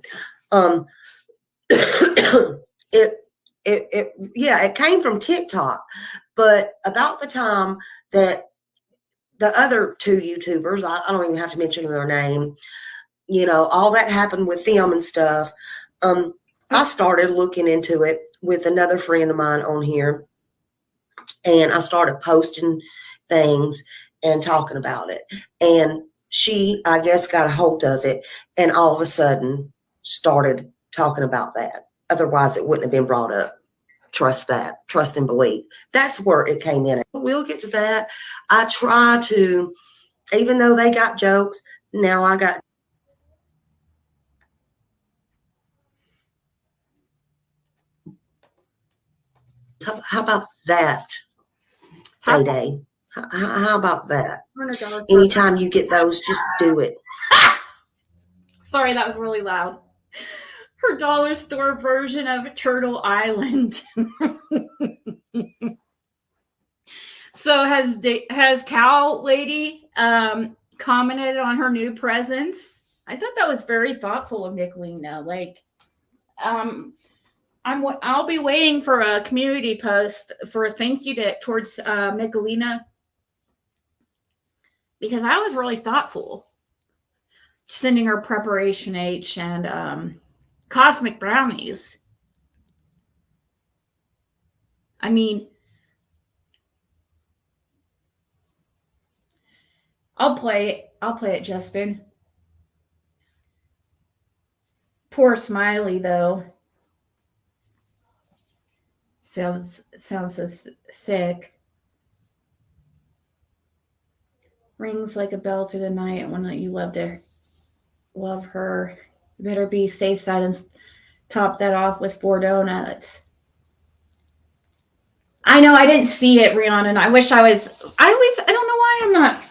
it came from TikTok. But about the time that the other two YouTubers, I don't even have to mention their name, you know, all that happened with them and stuff. I started looking into it with another friend of mine on here, and I started posting things and talking about it. And she, I guess, got a hold of it and all of a sudden started talking about that. Otherwise, it wouldn't have been brought up. Trust that. Trust and believe. That's where it came in. We'll get to that. I try to, even though they got jokes, now I got. How about that, Payday? How about that? Anytime you get those, just do it. Sorry, that was really loud. Her dollar store version of Turtle Island. So has Cow Lady commented on her new presents? I thought that was very thoughtful of Nicolina. Like, I'll be waiting for a community post for a thank you towards Nicolina, because I was really thoughtful. Sending her Preparation H and Cosmic Brownies. I mean, I'll play it, Justin. Poor Smiley, though. Sounds so sick. Rings like a bell through the night. One night you love her. You better be safe side and top that off with 4 donuts. I know I didn't see it, Rhiannon. I wish I was. I don't know why I'm not.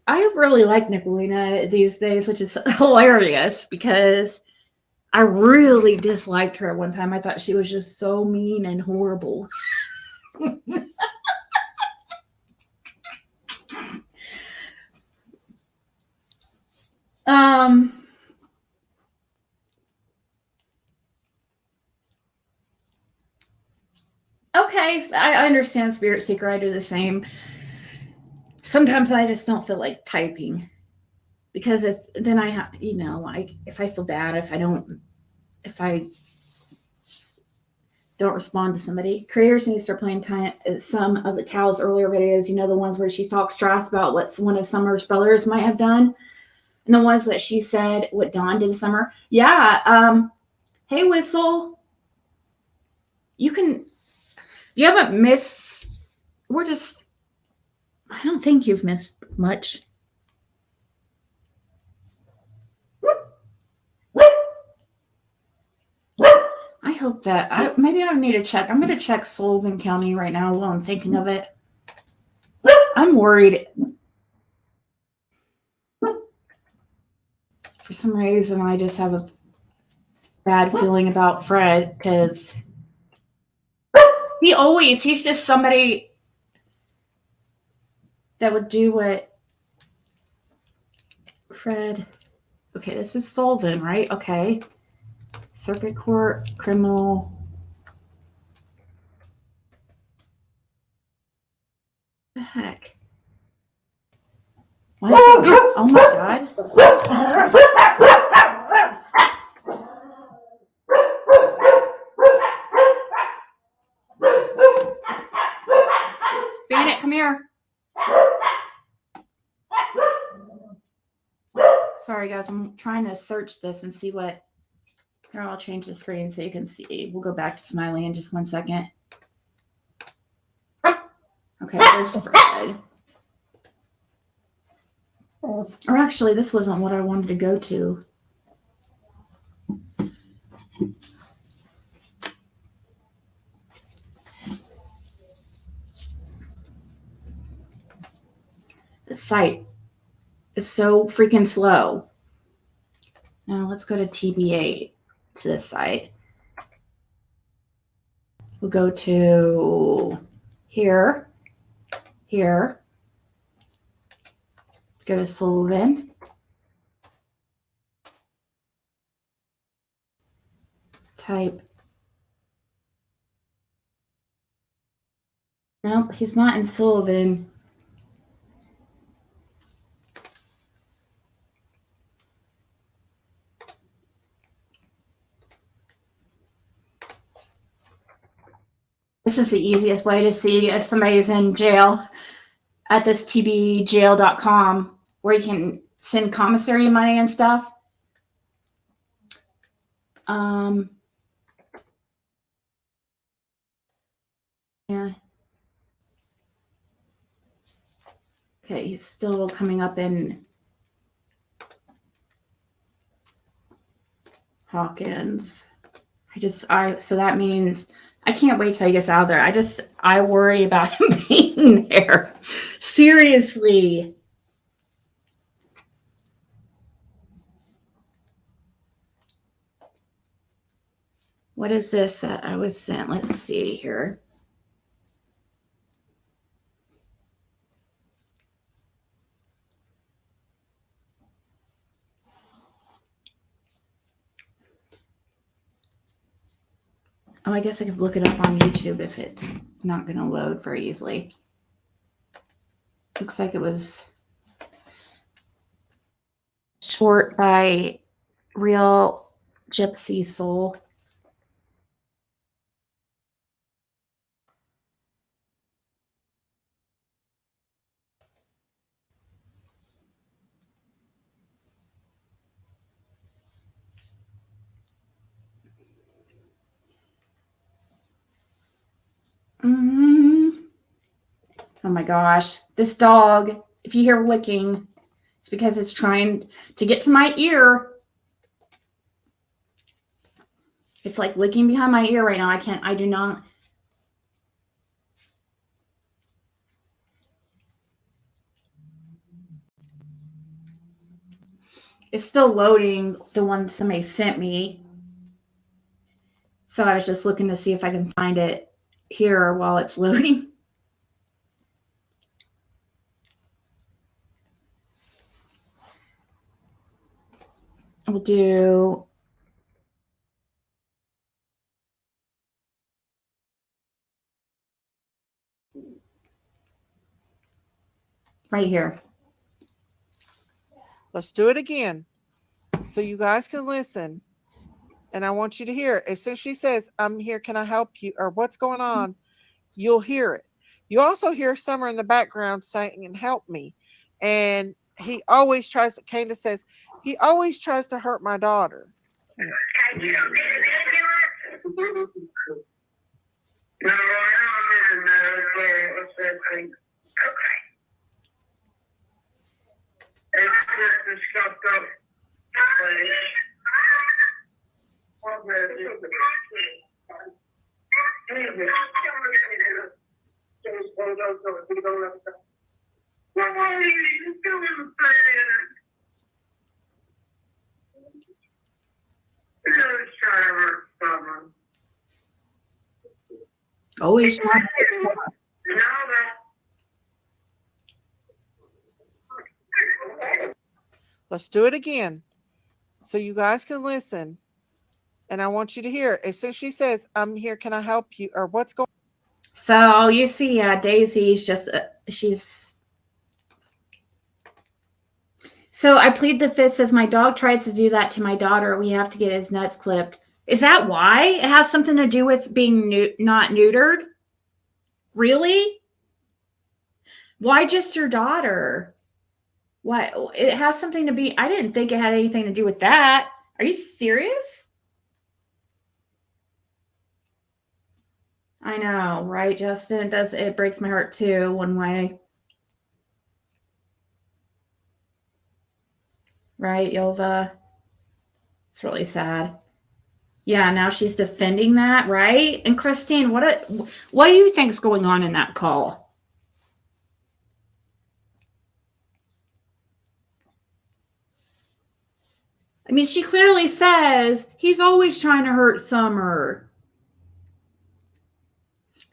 I really like Nicolina these days, which is hilarious because I really disliked her at one time. I thought she was just so mean and horrible. Okay, I understand, Spirit Seeker. I do the same. Sometimes I just don't feel like typing because if I feel bad if I don't respond to somebody. Creators need to start playing some of the Cal's earlier videos. You know, the ones where she talks trash about what one of Summer's brothers might have done, and the ones that she said what Dawn did to Summer. Yeah. Hey, Whistle. You can You haven't missed. We're just. I don't think you've missed much. I hope that maybe I need to check. I'm going to check Sullivan County right now while I'm thinking of it. I'm worried. For some reason, I just have a bad feeling about Fred because he's just somebody that would do what Fred. Okay, this is Sullivan, right? Okay. Circuit Court, criminal. What the heck? Why is it? Oh my God. Bandit, come here. Sorry, guys. I'm trying to search this and see what. Here, I'll change the screen so you can see. We'll go back to Smiley in just 1 second. Okay, there's Fred. Or actually, this wasn't what I wanted to go to. The site is so freaking slow. Now let's go to TBA to this site. We'll go to here. Go to Sullivan. Type. Nope, he's not in Sullivan. This is the easiest way to see if somebody's in jail at this tbjail.com where you can send commissary money and stuff. Yeah. Okay, he's still coming up in Hawkins. So that means I can't wait till he gets out of there. I worry about him being there. Seriously. What is this that I was sent? Let's see here. Oh, I guess I could look it up on YouTube if it's not going to load very easily. Looks like it was short by Real Gypsy Soul. Oh my gosh, this dog, if you hear licking, it's because it's trying to get to my ear. It's like licking behind my ear right now. I do not. It's still loading the one somebody sent me. So I was just looking to see if I can find it here while it's loading. We'll do right here. Let's do it again so you guys can listen. And I want you to hear it. As soon as she says, I'm here, can I help you? Or what's going on? You'll hear it. You also hear Summer in the background saying, and help me. And he always tries to, Candace says, he always tries to hurt my daughter. No, I don't even know what's that thing. Okay. It's just a stuffed up place. Always trying. Let's do it again so you guys can listen. And I want you to hear it. As soon as she says, I'm here, can I help you? Or what's going on? So you see, Daisy's just, she's. So I plead the fifth, says my dog tries to do that to my daughter. We have to get his nuts clipped. Is that why? It has something to do with being not neutered? Really? Why just your daughter? Why? It has something to be. I didn't think it had anything to do with that. Are you serious? I know, right, Justin? It breaks my heart too, one way. Right, Yova? It's really sad. Yeah, now she's defending that, right? And Christine, what do you think is going on in that call? I mean, she clearly says he's always trying to hurt Summer.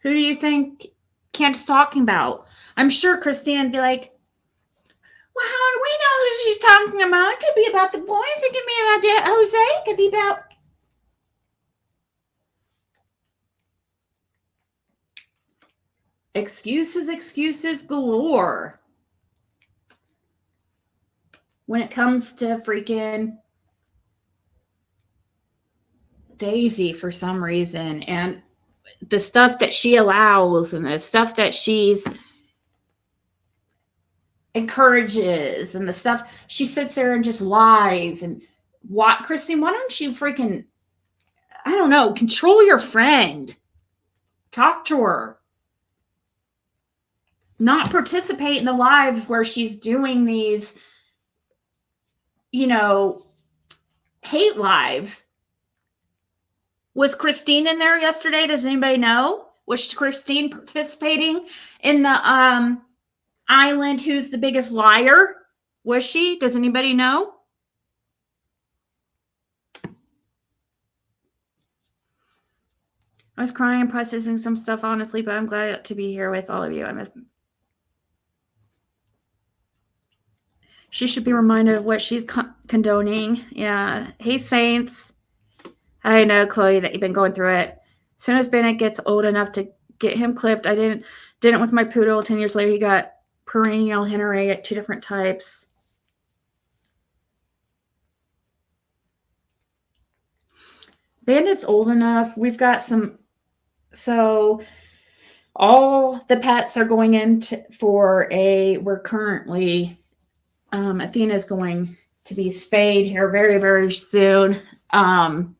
Who do you think Kent's talking about? I'm sure Christine would be like, well, how do we know who she's talking about? It could be about the boys. It could be about Jose. It could be about... Excuses galore. When it comes to freaking Daisy for some reason, and the stuff that she allows and the stuff that she's encourages and the stuff she sits there and just lies. And what, Christine, why don't you freaking, I don't know, control your friend, talk to her, not participate in the lives where she's doing these, you know, hate lives. Was Christine in there yesterday? Does anybody know? Was Christine participating in the island Who's the Biggest Liar? Was she? Does anybody know? I was crying and processing some stuff, honestly, but I'm glad to be here with all of you. She should be reminded of what she's condoning. Yeah. Hey, Saints. I know, Chloe, that you've been going through it. As soon as Bennett gets old enough to get him clipped, I didn't with my poodle. 10 years later, he got perennial Henry at 2 different types. Bandit's old enough. We've got some. So all the pets are going in we're currently, Athena's going to be spayed here very, very soon. I'm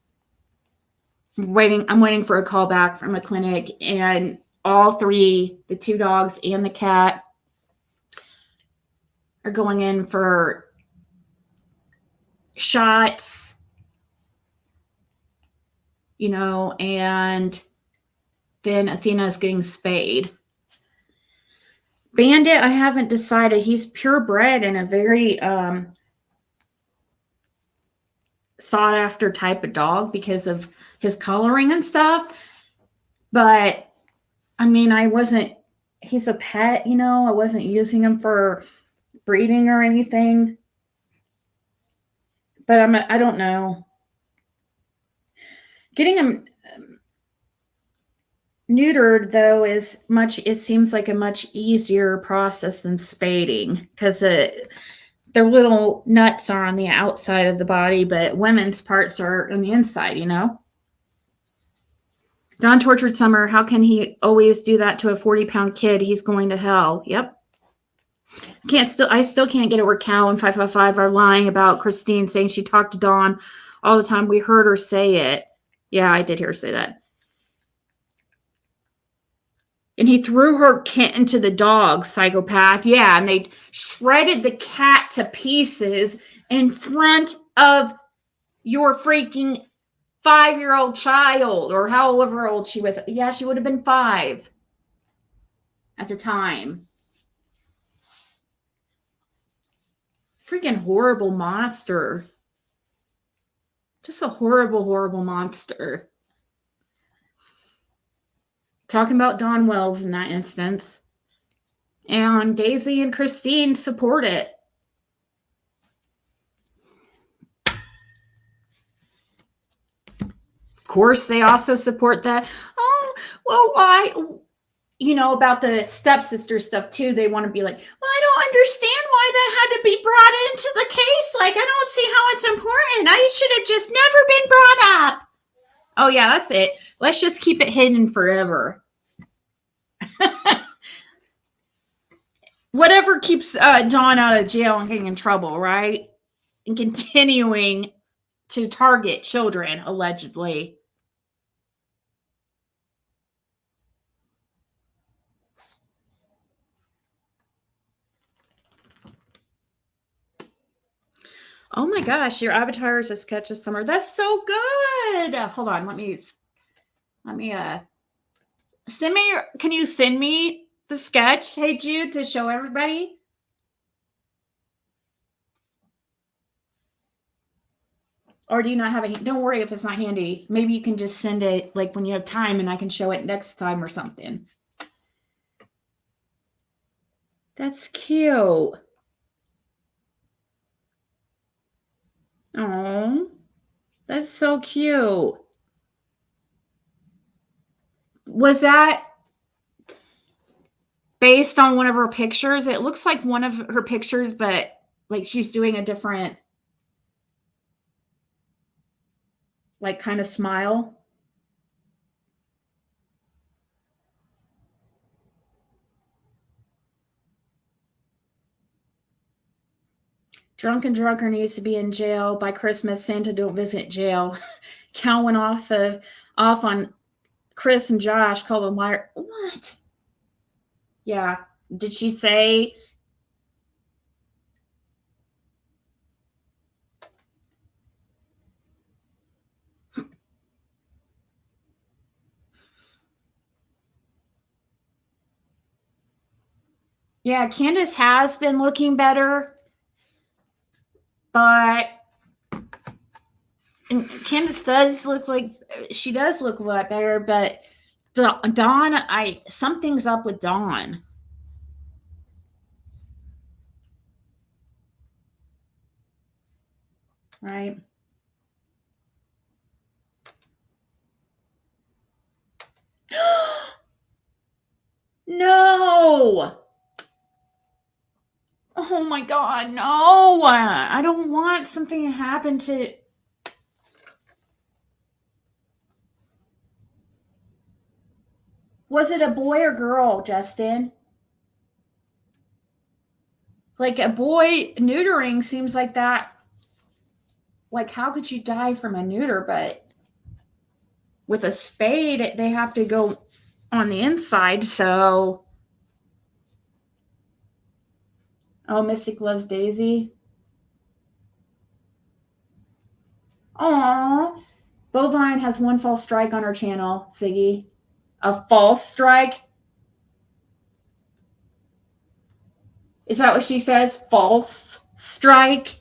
waiting for a call back from a clinic, and all 3, the 2 dogs and the cat, are going in for shots, you know, and then Athena is getting spayed. Bandit, I haven't decided. He's purebred and a very sought after type of dog because of his coloring and stuff. But I mean, he's a pet, you know, I wasn't using him for breeding or anything. But I don't know. Getting him neutered, though, it seems like a much easier process than spading, because their little nuts are on the outside of the body, but women's parts are on the inside, you know? Don tortured Summer. How can he always do that to a 40-pound kid? He's going to hell. Yep. I still can't get it where Cal and 555 are lying about Christine saying she talked to Dawn all the time. We heard her say it. Yeah, I did hear her say that. And he threw her kitten to the dogs, psychopath. Yeah, and they shredded the cat to pieces in front of your freaking 5-year-old child, or however old she was. Yeah, she would have been 5 at the time. Freaking horrible monster. Just a horrible, horrible monster. Talking about Don Wells in that instance. And Daisy and Christine support it. Of course, they also support that. Oh, well, why? You know, about the stepsister stuff too. They want to be like, well, I don't understand why that had to be brought into the case. Like, I don't see how it's important. I should have just never been brought up. Oh, yeah, that's it. Let's just keep it hidden forever. Whatever keeps John out of jail and getting in trouble, right? And continuing to target children, allegedly. Oh my gosh, your avatar is a sketch of summer. That's so good. Hold on, let me send me can you send me the sketch, hey Jude, to show everybody? Or do you not have it? Don't worry if it's not handy. Maybe you can just send it like when you have time and I can show it next time or something. That's cute. Oh, that's so cute. Was that based on one of her pictures? It looks like one of her pictures, but like she's doing a different, like, kind of smile. Drunken Drunker needs to be in jail by Christmas. Santa don't visit jail. Cal went off on Chris and Josh, called them liar. What? Yeah. Did she say? Yeah, Candace has been looking better, but Candace does look like she does look a lot better, but Dawn, something's up with Dawn. Right? No. Oh my God, no. I don't want something to happen to. Was it a boy or girl, Justin? Like, a boy neutering seems like that. Like, how could you die from a neuter? But with a spade, they have to go on the inside, so. Oh, Mystic loves Daisy. Aww. Bovine has one false strike on her channel, Ziggy. A false strike? Is that what she says? False strike?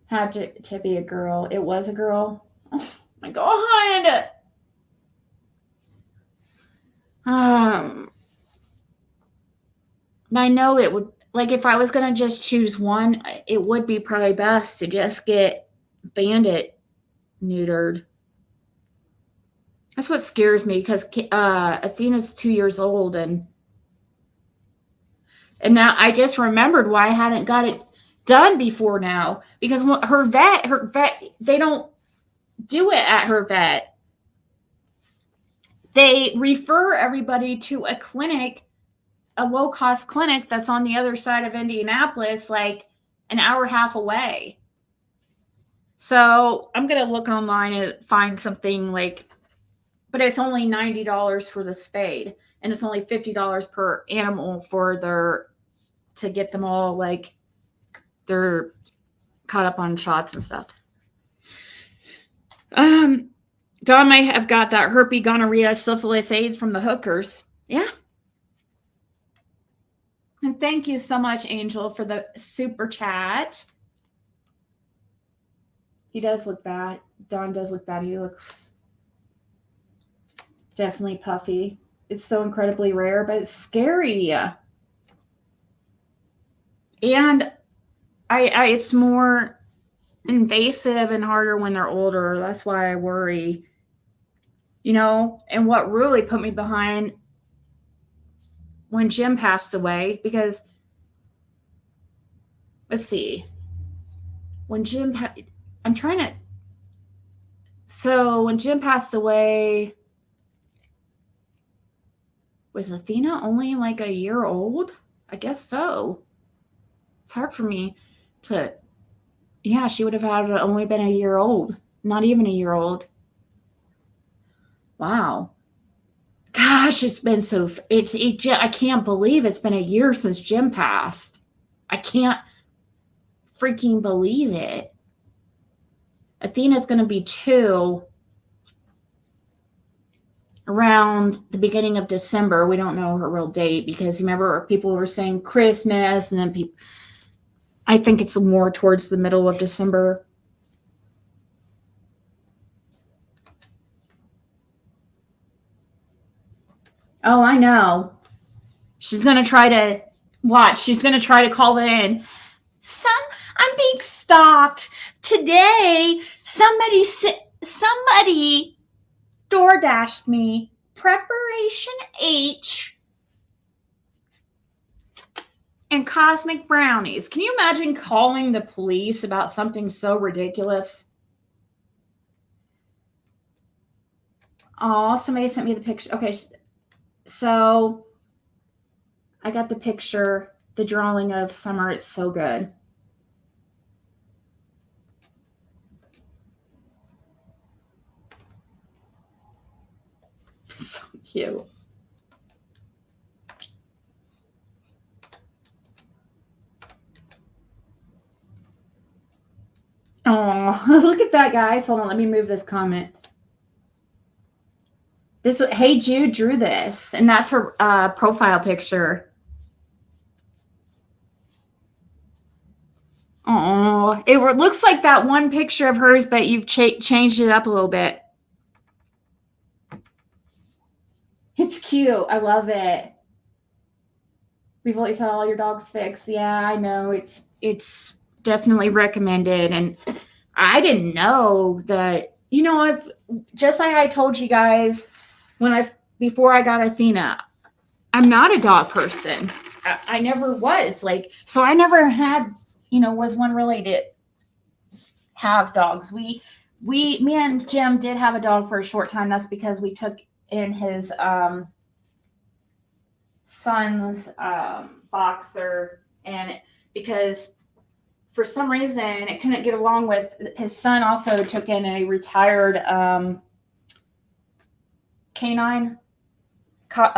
Had to be a girl. It was a girl. Oh my God. I know it would, like, if I was going to just choose one, it would be probably best to just get Bandit neutered. That's what scares me, because Athena's 2 years old, and now I just remembered why I hadn't got it done before now, because her vet, they don't do it at her vet. They refer everybody to a clinic, a low-cost clinic that's on the other side of Indianapolis, like an hour and a half away. So I'm going to look online and find something like but it's only $90 for the spade, and it's only $50 per animal for to get them all like they're caught up on shots and stuff. Don may have got that herpes, gonorrhea, syphilis, AIDS from the hookers. Yeah. And thank you so much, Angel, for the super chat. He does look bad. Don does look bad. He looks definitely puffy. It's so incredibly rare, but it's scary. And it's more invasive and harder when they're older. That's why I worry. You know, and what really put me behind when Jim passed away, because let's see. When Jim when Jim passed away, was Athena only like a year old? I guess so. It's hard for me to, yeah, she would have had only been a year old, not even a year old. Wow. Gosh, it's been I can't believe it's been a year since Jim passed. I can't freaking believe it. Athena's going to be 2 around the beginning of December. We don't know her real date because remember people were saying Christmas, and then I think it's more towards the middle of December. Oh, I know. She's going to try to watch. She's going to try to call in. I'm being stalked. Today, somebody DoorDashed me Preparation H and Cosmic Brownies. Can you imagine calling the police about something so ridiculous? Oh, somebody sent me the picture. Okay, so I got the picture, the drawing of Summer. It's so good. So cute. Oh, look at that, guys. Hold on, let me move this comment. Hey Jude drew this, and that's her profile picture. Oh, it looks like that one picture of hers, but you've changed it up a little bit. It's cute. I love it. We've always had all your dogs fixed. Yeah, I know. It's definitely recommended. And I didn't know that, you know, just like I told you guys before I got Athena, I'm not a dog person. I never was so I never had, was one really to have dogs. Me and Jim did have a dog for a short time. That's because we took in his son's boxer, and because for some reason it couldn't get along with his son. Also took in a retired canine cop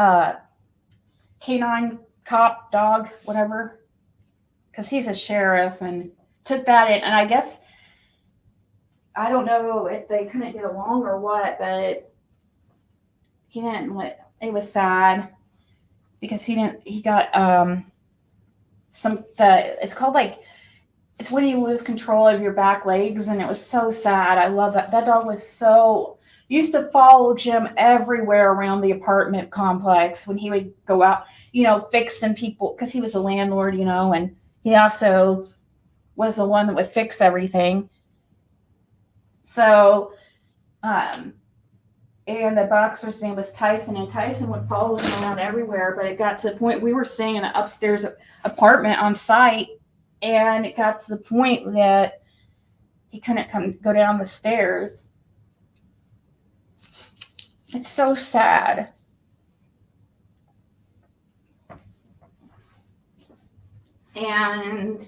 dog, whatever, because he's a sheriff, and took that in. And I guess I don't know if they couldn't get along or what, but he didn't. It was sad because he got it's called it's when you lose control of your back legs, and it was so sad. I love that. That dog was used to follow Jim everywhere around the apartment complex when he would go out, fixing people, because he was a landlord, and he also was the one that would fix everything. So, and the boxer's name was Tyson, and Tyson would follow him around everywhere, but it got to the point we were staying in an upstairs apartment on site, and it got to the point that he couldn't go down the stairs. It's so sad. And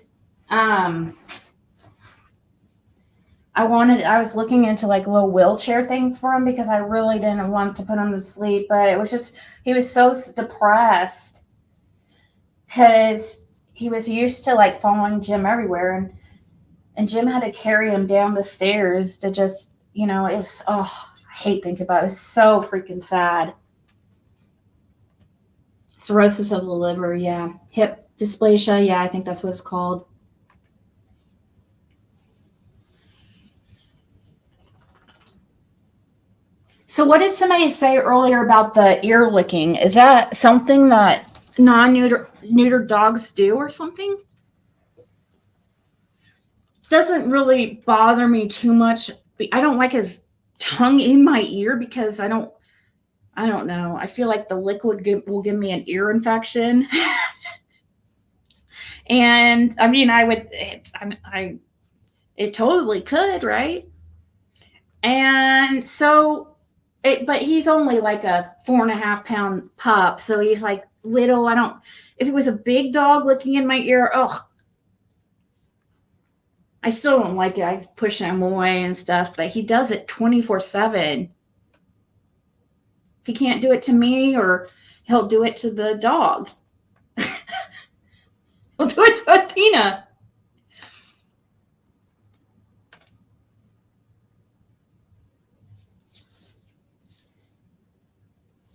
I was looking into like little wheelchair things for him because I really didn't want to put him to sleep, but it was just, he was so depressed because he was used to like following Jim everywhere, and Jim had to carry him down the stairs to just, it was, oh, I hate thinking about it. It was so freaking sad. Cirrhosis of the liver, yeah. Hip dysplasia, yeah, I think that's what it's called. So what did somebody say earlier about the ear licking? Is that something that non-neutered dogs do or something? Doesn't really bother me too much. I don't like his tongue in my ear because I don't know. I feel like the liquid will give me an ear infection. And I mean, it totally could, right? And so, but he's only like a 4.5 pound pup. So he's like little. If it was a big dog licking in my ear, I still don't like it. I push him away and stuff, but he does it 24/7. If he can't do it to me, or he'll do it to the dog. He'll do it to Athena.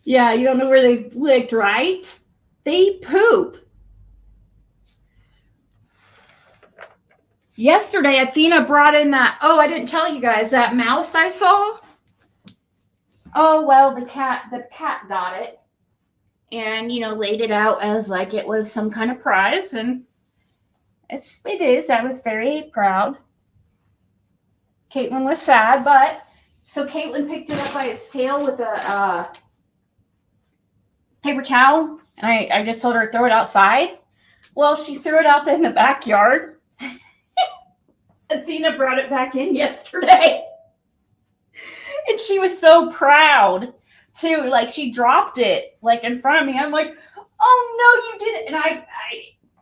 Yeah, you don't know where they licked, right? They poop. Yesterday, Athena brought in that, I didn't tell you guys, that mouse I saw. Oh, well, the cat got it and, laid it out as like it was some kind of prize. And it is. I was very proud. Caitlin was sad, but so Caitlin picked it up by its tail with a paper towel. And I just told her to throw it outside. Well, she threw it out in the backyard. Athena brought it back in yesterday. And she was so proud too. Like she dropped it like in front of me. I'm like, oh no, you didn't. And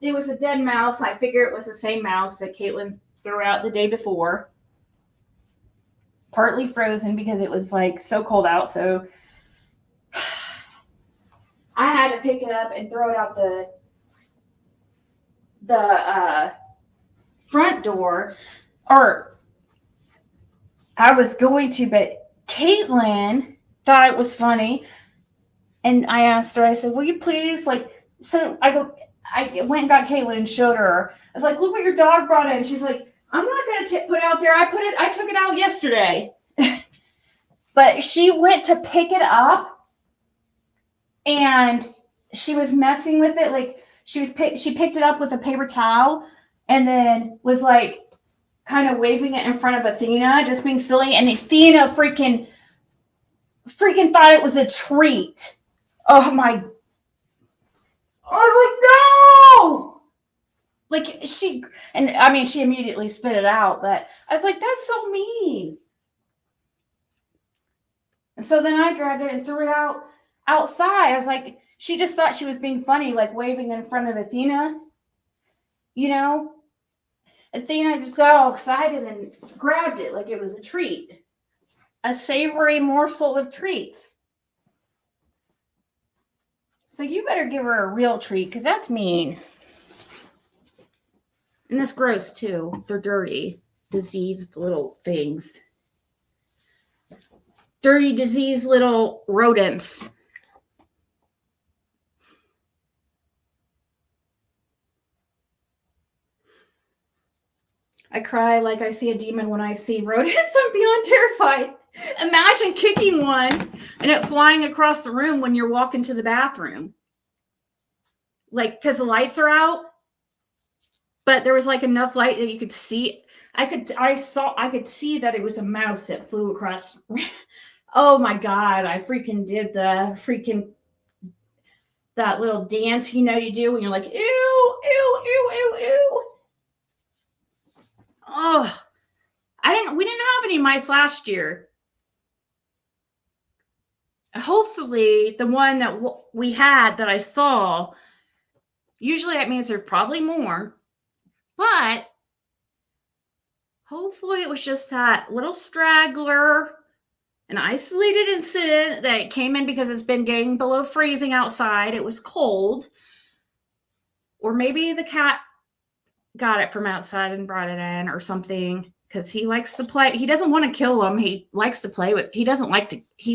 it was a dead mouse. I figure it was the same mouse that Caitlin threw out the day before. Partly frozen because it was like so cold out. So I had to pick it up and throw it out the front door. Or I was going to, but Caitlin thought it was funny. And I asked her, I said, will you please, so I went and got Caitlin and showed her. I was like, look what your dog brought in. She's like, I'm not going to put it out there. I took it out yesterday. But she went to pick it up and she was messing with it. Like she picked it up with a paper towel and then was like, kind of waving it in front of Athena, just being silly. And Athena freaking thought it was a treat. Oh my. Oh, no. Like she immediately spit it out, but I was like, that's so mean. And so then I grabbed it and threw it outside. I was like, she just thought she was being funny, like waving in front of Athena, Athena just got all excited and grabbed it like it was a treat. A savory morsel of treats. So you better give her a real treat because that's mean. And that's gross too. They're dirty, diseased little things. Dirty, diseased little rodents. I cry like I see a demon when I see rodents. I'm beyond terrified. Imagine kicking one and it flying across the room when you're walking to the bathroom. Like, because the lights are out. But there was like enough light that you could see. I could see that it was a mouse that flew across. Oh my God. I freaking did that little dance you do when you're like, ew, ew, ew, ew, ew. Oh, we didn't have any mice last year. Hopefully the one that we had that I saw, usually that means there's probably more, but Hopefully it was just that little straggler, an isolated incident that came in because it's been getting below freezing outside. It was cold. Or maybe the cat got it from outside and brought it in or something, because he likes to play. He doesn't want to kill them. He likes to play with. He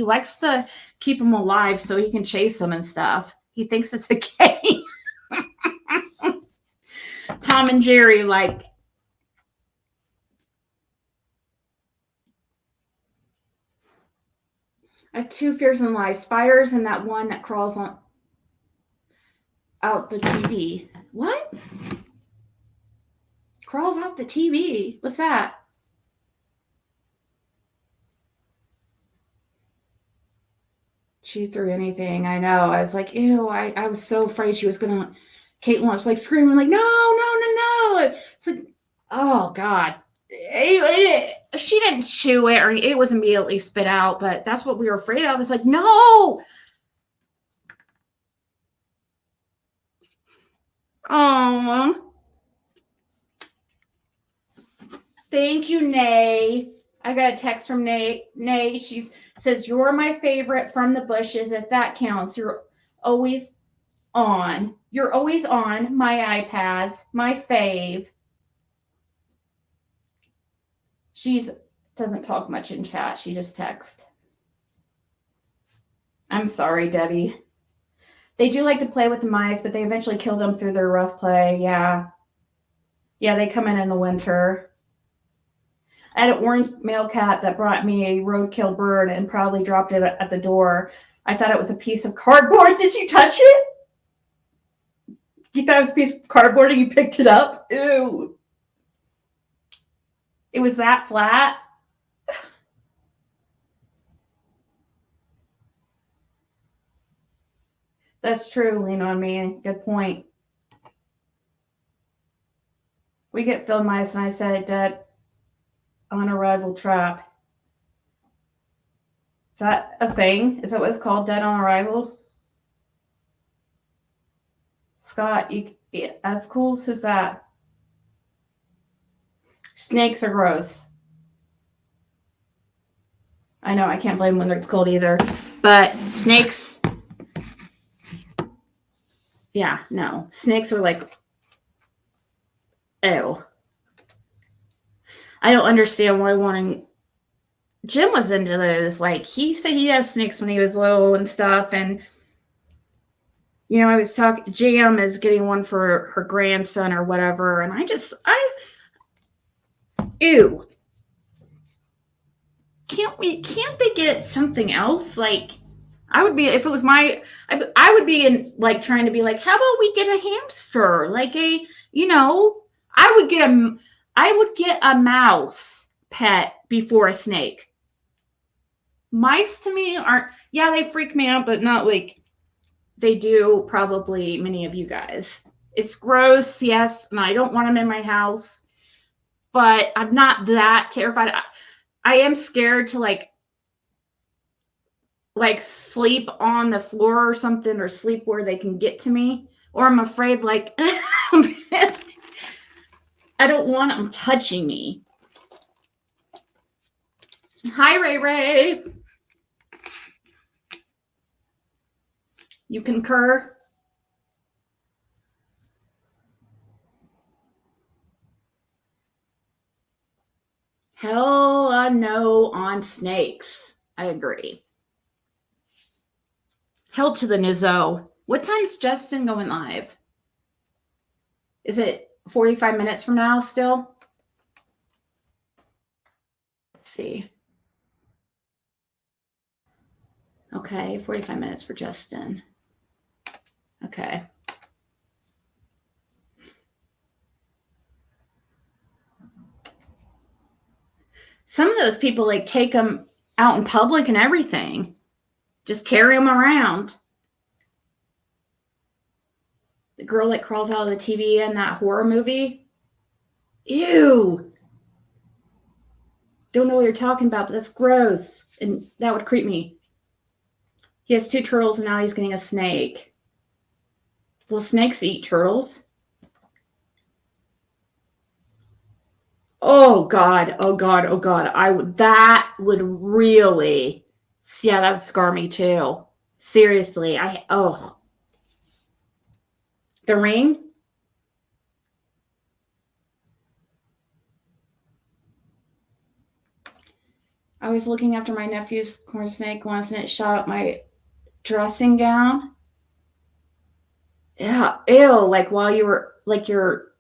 likes to keep them alive so he can chase them and stuff. He thinks it's a game. Tom and Jerry, like. I have two fears in life: spiders and that one that crawls out the TV. What? Crawls out the TV? What's that? She threw anything. I know. I was like, ew. I was so afraid she was gonna. Caitlin was like screaming, like, no, no, no, no. It's like, oh God. She didn't chew it, or it was immediately spit out, but that's what we were afraid of. It's like, no. Oh. Thank you, Nay. I got a text from Nay. She says, you're my favorite from the bushes, if that counts. You're always on. You're always on my iPads, my fave. She doesn't talk much in chat. She just texts. I'm sorry, Debbie. They do like to play with the mice, but they eventually kill them through their rough play. Yeah. Yeah, they come in the winter. I had an orange male cat that brought me a roadkill bird and proudly dropped it at the door. I thought it was a piece of cardboard. Did you touch it? You thought it was a piece of cardboard and you picked it up? Ew. It was that flat? That's true. Lean on me. Good point. We get field mice, and I said dead on arrival trap. Is that a thing? Is that what it's called? Dead on arrival? Scott, as cool as who's that? Snakes are gross. I know, I can't blame when it's cold either. But snakes, yeah, no. Snakes are like, ew. I don't understand why Jim was into this. Like, he said he has snakes when he was little and stuff. And, you know, I was talking, Jam is getting one for her grandson or whatever. And ew. Can't they get something else? Like, I would be, if it was I would be trying to be like, how about we get a hamster? Like I would get a mouse pet before a snake. Mice to me aren't, yeah, they freak me out, but not like they do probably many of you guys. It's gross, yes, and I don't want them in my house, but I'm not that terrified. I am scared to like sleep on the floor or something, or sleep where they can get to me, or I'm afraid like I don't want them touching me. Hi, Ray Ray. You concur? Hell no on snakes. I agree. Hell to the nizzo. What time's Justin going live? Is it 45 minutes from now still? Let's see. Okay, 45 minutes for Justin. Okay. Some of those people like take them out in public and everything. Just carry them around. The girl that crawls out of the TV in that horror movie. Ew. Don't know what you're talking about, but that's gross. And that would creep me. He has 2 turtles and now he's getting a snake. Will snakes eat turtles? Oh God, oh God, oh God. That would really, yeah, that would scar me too. Seriously. The ring? I was looking after my nephew's corn snake once and it shot up my dressing gown. Yeah, ew, like while you were, like your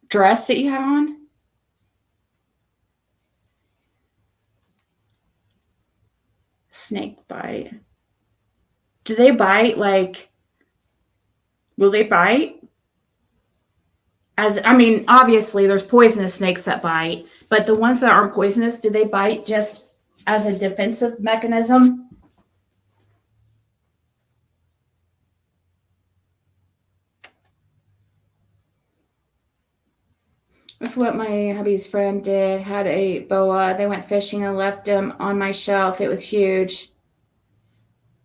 dress that you had on. Snake bite. Do they bite? Like, will they bite? I mean, obviously there's poisonous snakes that bite, but the ones that aren't poisonous, do they bite just as a defensive mechanism? That's what my hubby's friend did. Had a boa. They went fishing and left him on my shelf. It was huge.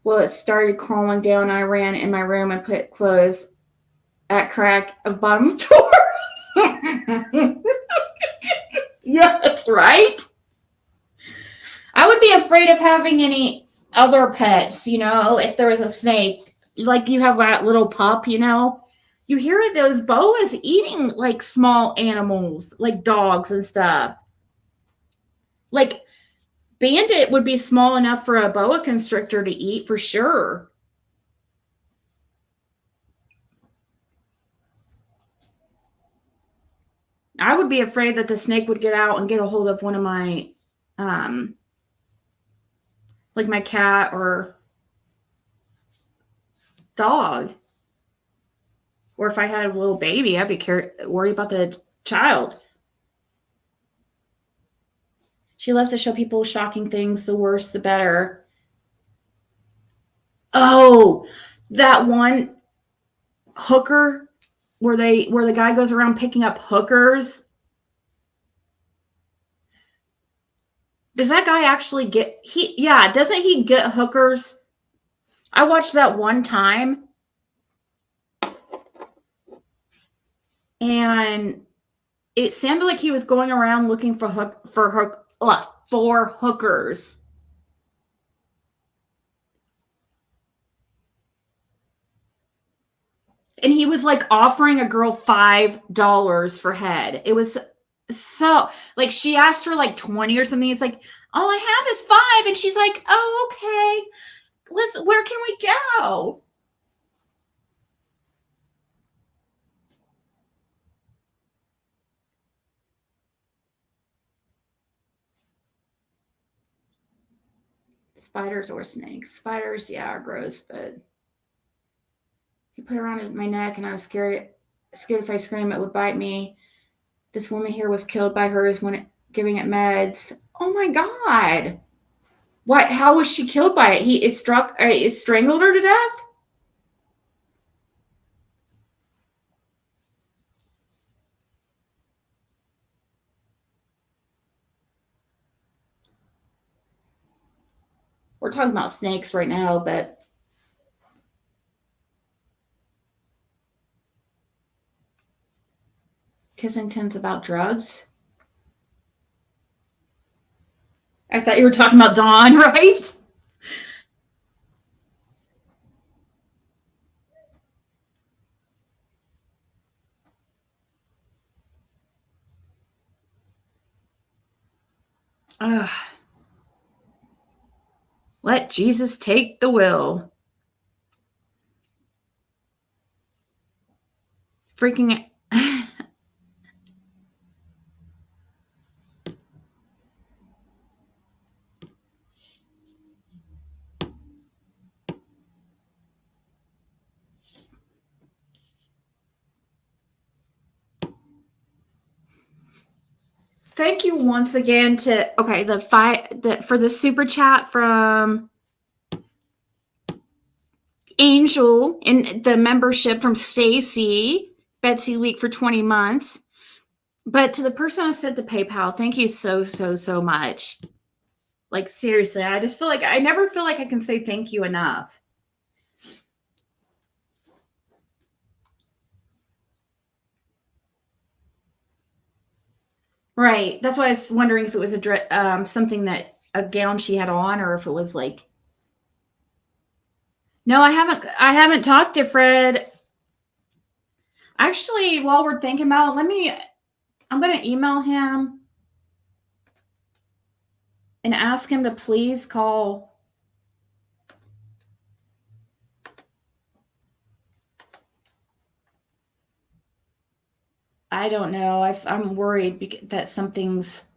Well, it started crawling down. I ran in my room and put clothes at crack of bottom of door. Yeah, that's right. I would be afraid of having any other pets, if there was a snake. Like you have that little pup, You hear those boas eating like small animals, like dogs and stuff. Like Bandit would be small enough for a boa constrictor to eat for sure. I would be afraid that the snake would get out and get a hold of one of my, like my cat or dog. Or if I had a little baby, I'd be worried about the child. She loves to show people shocking things. The worse, the better. Oh, that one hooker where the guy goes around picking up hookers. Does that guy actually doesn't he get hookers? I watched that one time and it sounded like he was going around looking for hookers. And he was like offering a girl $5 for head. It was so like she asked for like 20 or something. It's like, all I have is 5. And she's like, oh, okay. Where can we go? Spiders or snakes. Spiders, yeah, are gross, but he put it around my neck and I was scared if I screamed it would bite me. This woman here was killed by hers when giving it meds. Oh my God. What? How was she killed by it? It strangled her to death? We're talking about snakes right now, but Kissington's about drugs. I thought you were talking about Dawn, right? Ugh. Let Jesus take the will. Freaking thank you once again for the super chat from Angel and the membership from Stacy, Betsy Leak for 20 months. But to the person who sent the PayPal, thank you so much. Like seriously, I just feel like I never feel like I can say thank you enough. Right. That's why I was wondering if it was something that a gown she had on, or if it was like. No, I haven't. I haven't talked to Fred. Actually, while we're thinking about it, I'm going to email him and ask him to please call. I don't know. I'm worried that something's.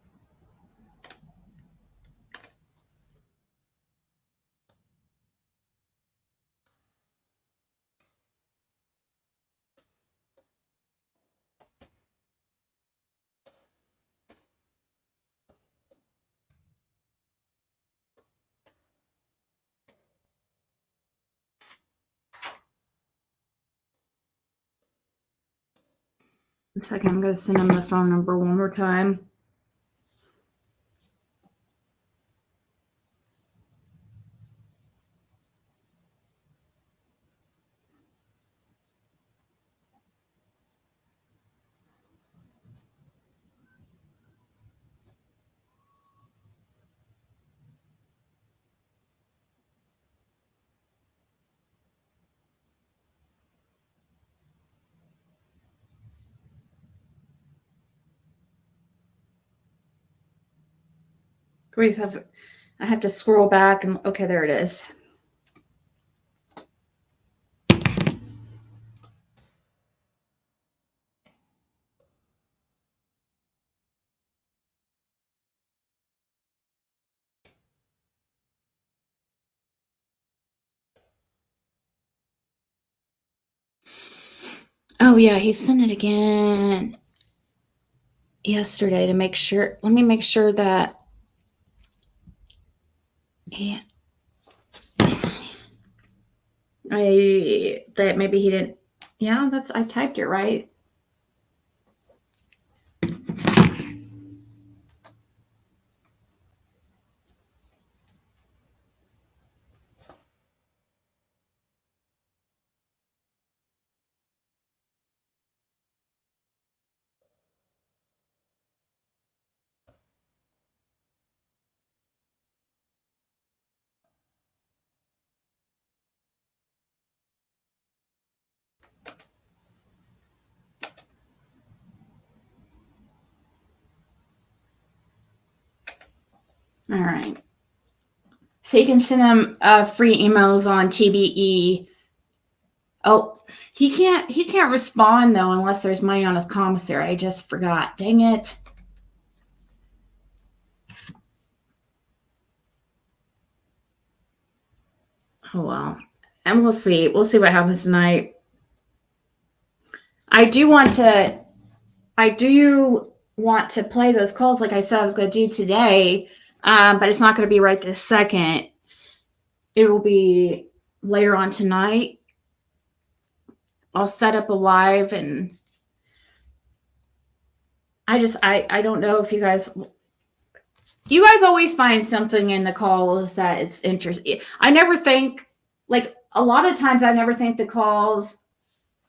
A second, I'm going to send him the phone number one more time. Grace, I have to scroll back and okay, there it is. Oh yeah, he sent it again yesterday to make sure. Let me make sure that. Yeah. That maybe he didn't. Yeah, I typed it right. All right. So you can send him free emails on TBE. Oh, he can't respond though unless there's money on his commissary. I just forgot. Dang it. Oh well. And we'll see. We'll see what happens tonight. I do want to play those calls like I said I was going to do today, but it's not going to be right this second. It will be later on tonight. I'll set up a live, and I don't know if you guys always find something in the calls that it's interesting. I never think, like, a lot of times I never think the calls,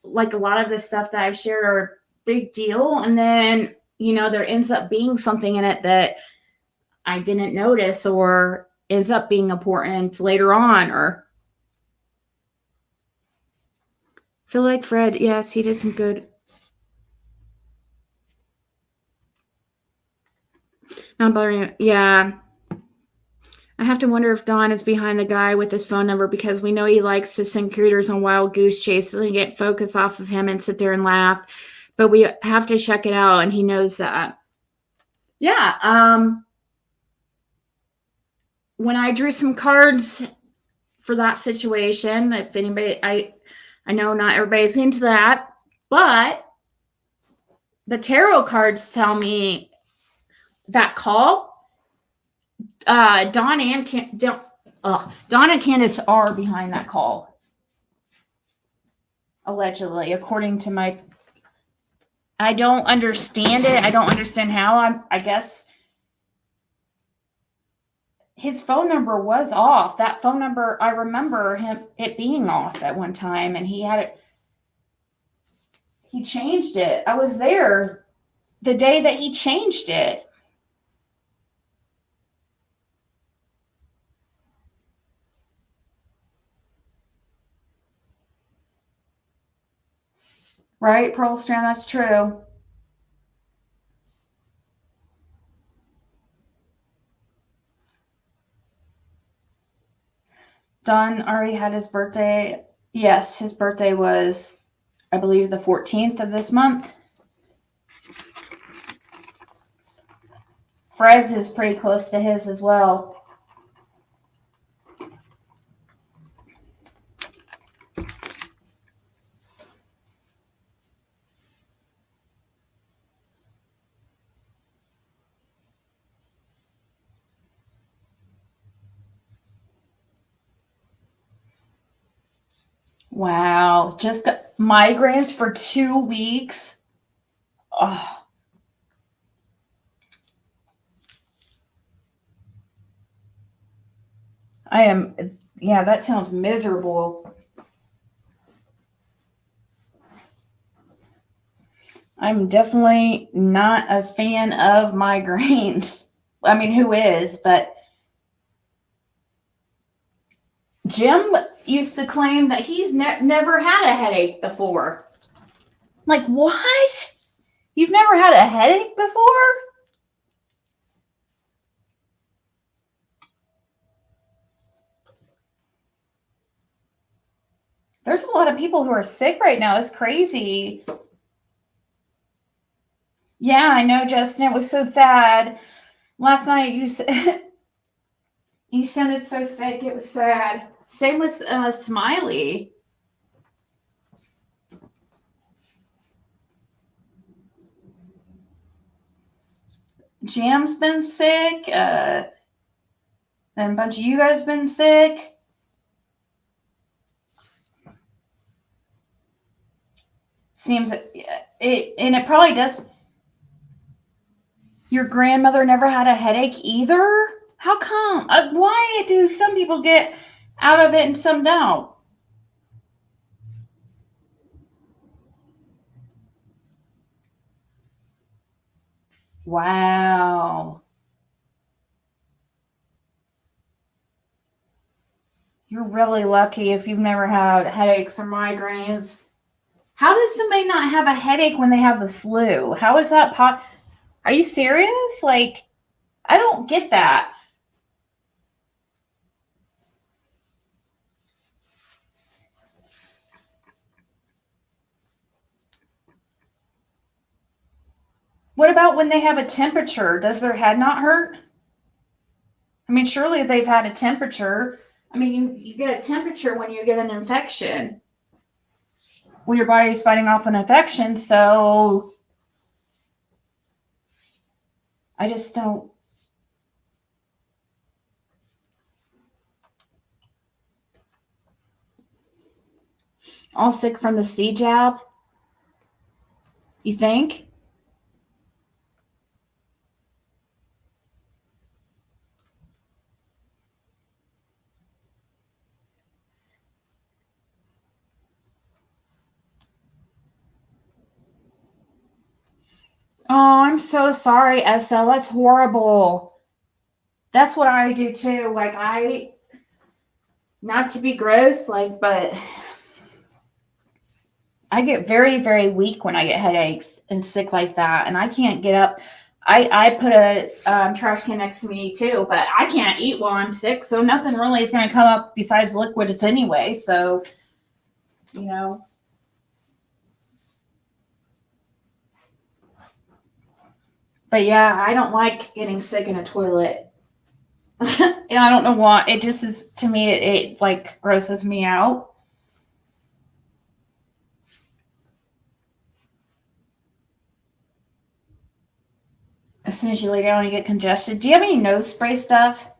like a lot of the stuff that I've shared, are a big deal, and then there ends up being something in it that I didn't notice or ends up being important later on. Or feel like Fred, yes, he did some good. Not bothering you. Yeah. I have to wonder if Don is behind the guy with his phone number, because we know he likes to send critters on wild goose chases and get focus off of him and sit there and laugh. But we have to check it out, and he knows that. Yeah. When I drew some cards for that situation, if anybody, I know not everybody's into that, but the tarot cards tell me that call, Dawn and Candace are behind that call, allegedly, according to my. I don't understand it. I don't understand how. I guess his phone number was off. That phone number, I remember it being off at one time, and he had it. He changed it. I was there. the day that he changed it. Right, Pearl Strand, that's true. Don already had his birthday. Yes, his birthday was, I believe, the 14th of this month. Fred's is pretty close to his as well. Wow, just got migraines for 2 weeks. Oh. Yeah, that sounds miserable. I'm definitely not a fan of migraines. I mean, who is? But Jim used to claim that he's never had a headache before. Like, what? You've never had a headache before? There's a lot of people who are sick right now. It's crazy. Yeah, I know, Justin. It was so sad. Last night you sounded so sick. It was sad. Same with Smiley. Jam's been sick. And a bunch of you guys been sick. Seems it probably does. Your grandmother never had a headache either? How come? Why do some people get out of it and some don't? Wow. You're really lucky if you've never had headaches or migraines. How does somebody not have a headache when they have the flu? How is that Are you serious? Like, I don't get that. What about when they have a temperature? Does their head not hurt? I mean, surely they've had a temperature. I mean, you get a temperature when you get an infection. When your body's fighting off an infection, so I just don't. All sick from the C jab? You think? Oh, I'm so sorry, Essa. That's horrible. That's what I do too. Like, not to be gross, but I get very, very weak when I get headaches and sick like that, and I can't get up. I put a trash can next to me too, but I can't eat while I'm sick, so nothing really is going to come up besides liquids anyway. So, you know. But yeah, I don't like getting sick in a toilet. And I don't know why. It just is, to me, it like grosses me out. As soon as you lay down, you get congested. Do you have any nose spray stuff?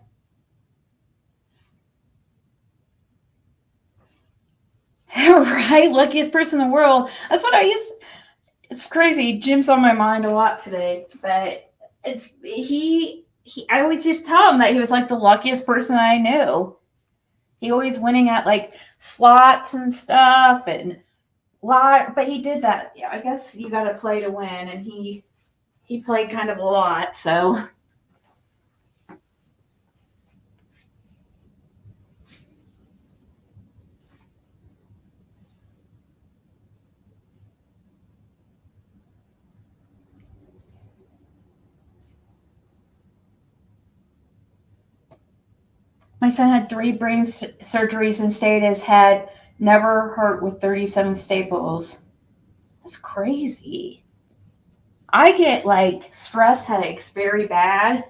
Right? Luckiest person in the world. That's what I use. It's crazy. Jim's on my mind a lot today. But I always just tell him that he was like the luckiest person I knew. He always winning at like slots and stuff and but he did that. Yeah, I guess you got to play to win, and he he played kind of a lot, so. My son had 3 brain surgeries and stayed his head never hurt with 37 staples. That's crazy. I get like stress headaches very bad.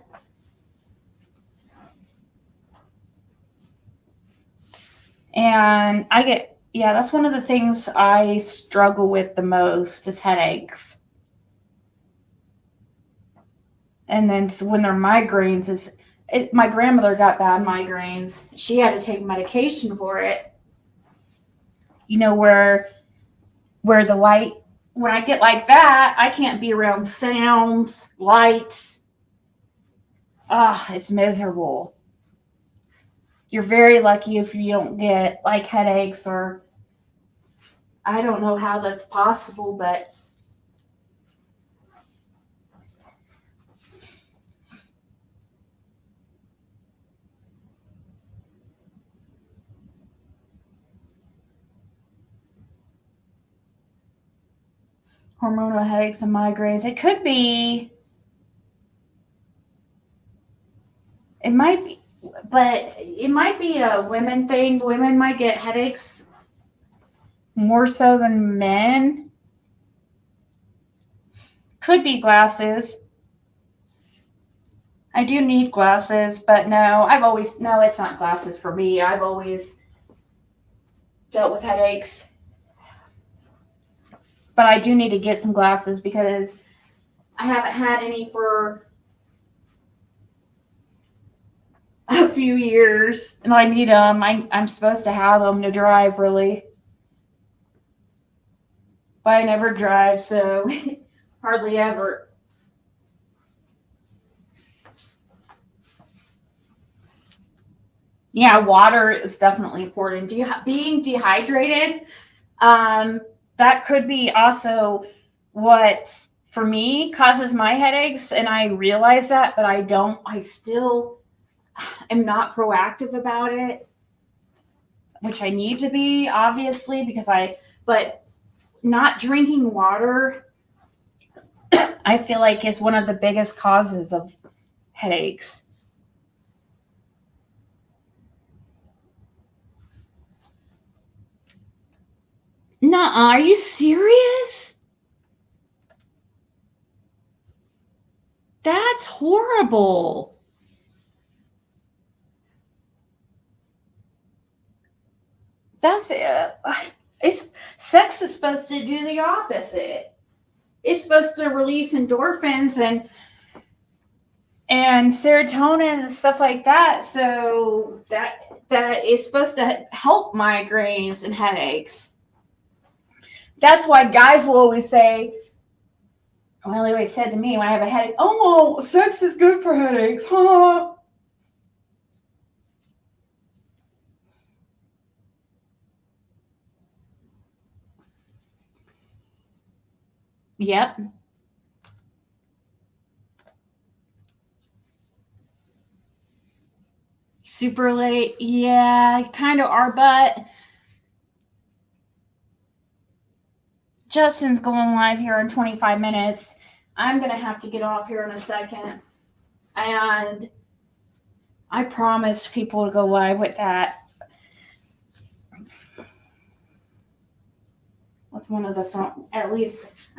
And that's one of the things I struggle with the most is headaches. And then when they're migraines, my grandmother got bad migraines. She had to take medication for it. You know, where the light, when I get like that, I can't be around sounds, lights. It's miserable. You're very lucky if you don't get like headaches, or I don't know how that's possible, but hormonal headaches and migraines. It could be, it might be, but it might be a women thing. Women might get headaches more so than men. Could be glasses. I do need glasses, but no, it's not glasses for me. I've always dealt with headaches. But I do need to get some glasses because I haven't had any for a few years, and I need them. I'm supposed to have them to drive, really. But I never drive, so hardly ever. Yeah, water is definitely important. Being dehydrated, that could be also what, for me, causes my headaches, and I realize that, but I still am not proactive about it, which I need to be, obviously, but not drinking water, I feel like is one of the biggest causes of headaches. Nuh-uh, are you serious? That's horrible. Sex is supposed to do the opposite. It's supposed to release endorphins and serotonin and stuff like that. So that is supposed to help migraines and headaches. That's why guys will always say, well, they always said to me when I have a headache, oh, no, sex is good for headaches, huh? Yep. Super late. Yeah, kind of are, but Justin's going live here in 25 minutes. I'm going to have to get off here in a second. And I promise people to go live with that. With one of the phone, I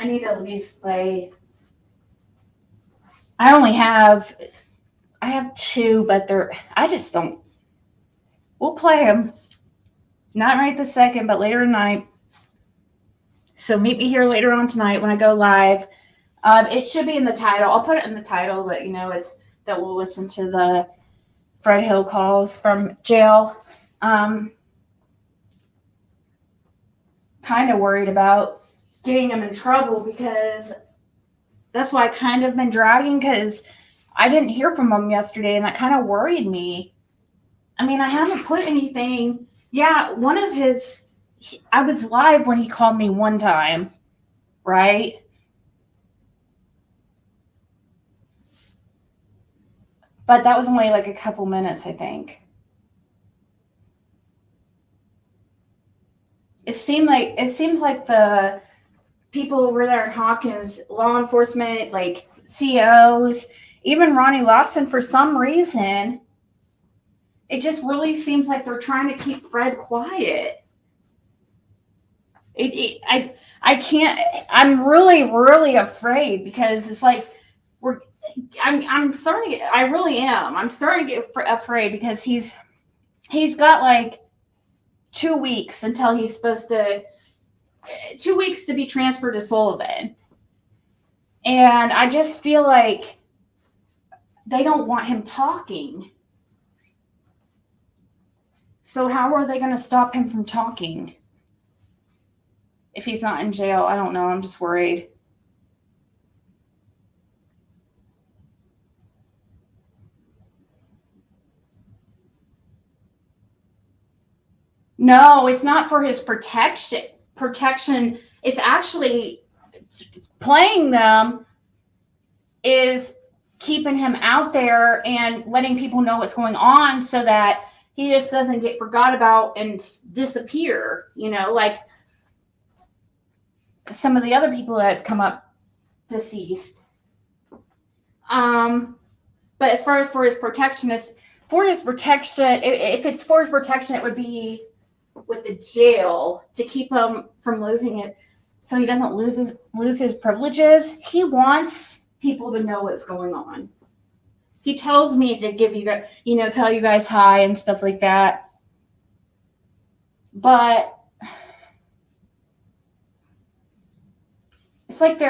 need to at least play. I have 2, but I just don't. We'll play them. Not right this second, but later tonight. So meet me here later on tonight when I go live. It should be in the title. I'll put it in the title that that we'll listen to the Fred Hill calls from jail. Kind of worried about getting him in trouble because that's why I kind of been dragging, because I didn't hear from him yesterday, and that kind of worried me. I mean, I haven't put anything. Yeah, I was live when he called me one time, right? But that was only like a couple minutes, I think. It seems like the people over there in Hawkins, law enforcement, like CEOs, even Ronnie Lawson, for some reason, it just really seems like they're trying to keep Fred quiet. I can't. I'm really afraid because it's like I'm starting to get. I really am. I'm starting to get afraid because he's got like 2 weeks until he's supposed to. 2 weeks to be transferred to Sullivan, and I just feel like they don't want him talking. So how are they going to stop him from talking if he's not in jail? I don't know. I'm just worried. No, it's not for his protection. It's actually playing them is keeping him out there and letting people know what's going on so that he just doesn't get forgot about and disappear, like some of the other people that have come up deceased. But as far as for his protection, if it's for his protection, it would be with the jail to keep him from losing it, so he doesn't lose his privileges. He wants people to know what's going on. He tells me to give you guys, tell you guys hi and stuff like that. But it's like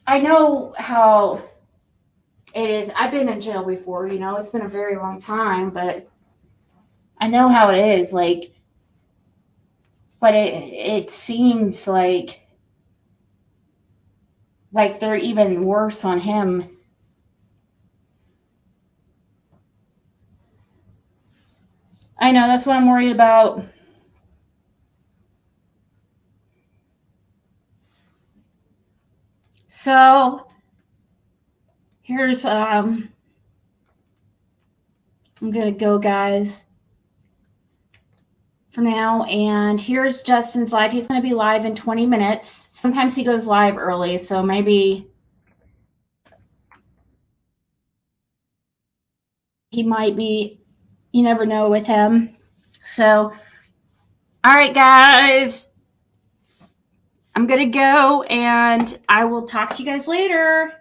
I know how it is. I've been in jail before, it's been a very long time, but I know how it is, like, but it seems like they're even worse on him. I know, that's what I'm worried about. So here's I'm gonna go, guys, for now, and here's Justin's live. He's going to be live in 20 minutes. Sometimes he goes live early, so maybe he might be, you never know with him. So, all right, guys, I'm going to go, and I will talk to you guys later.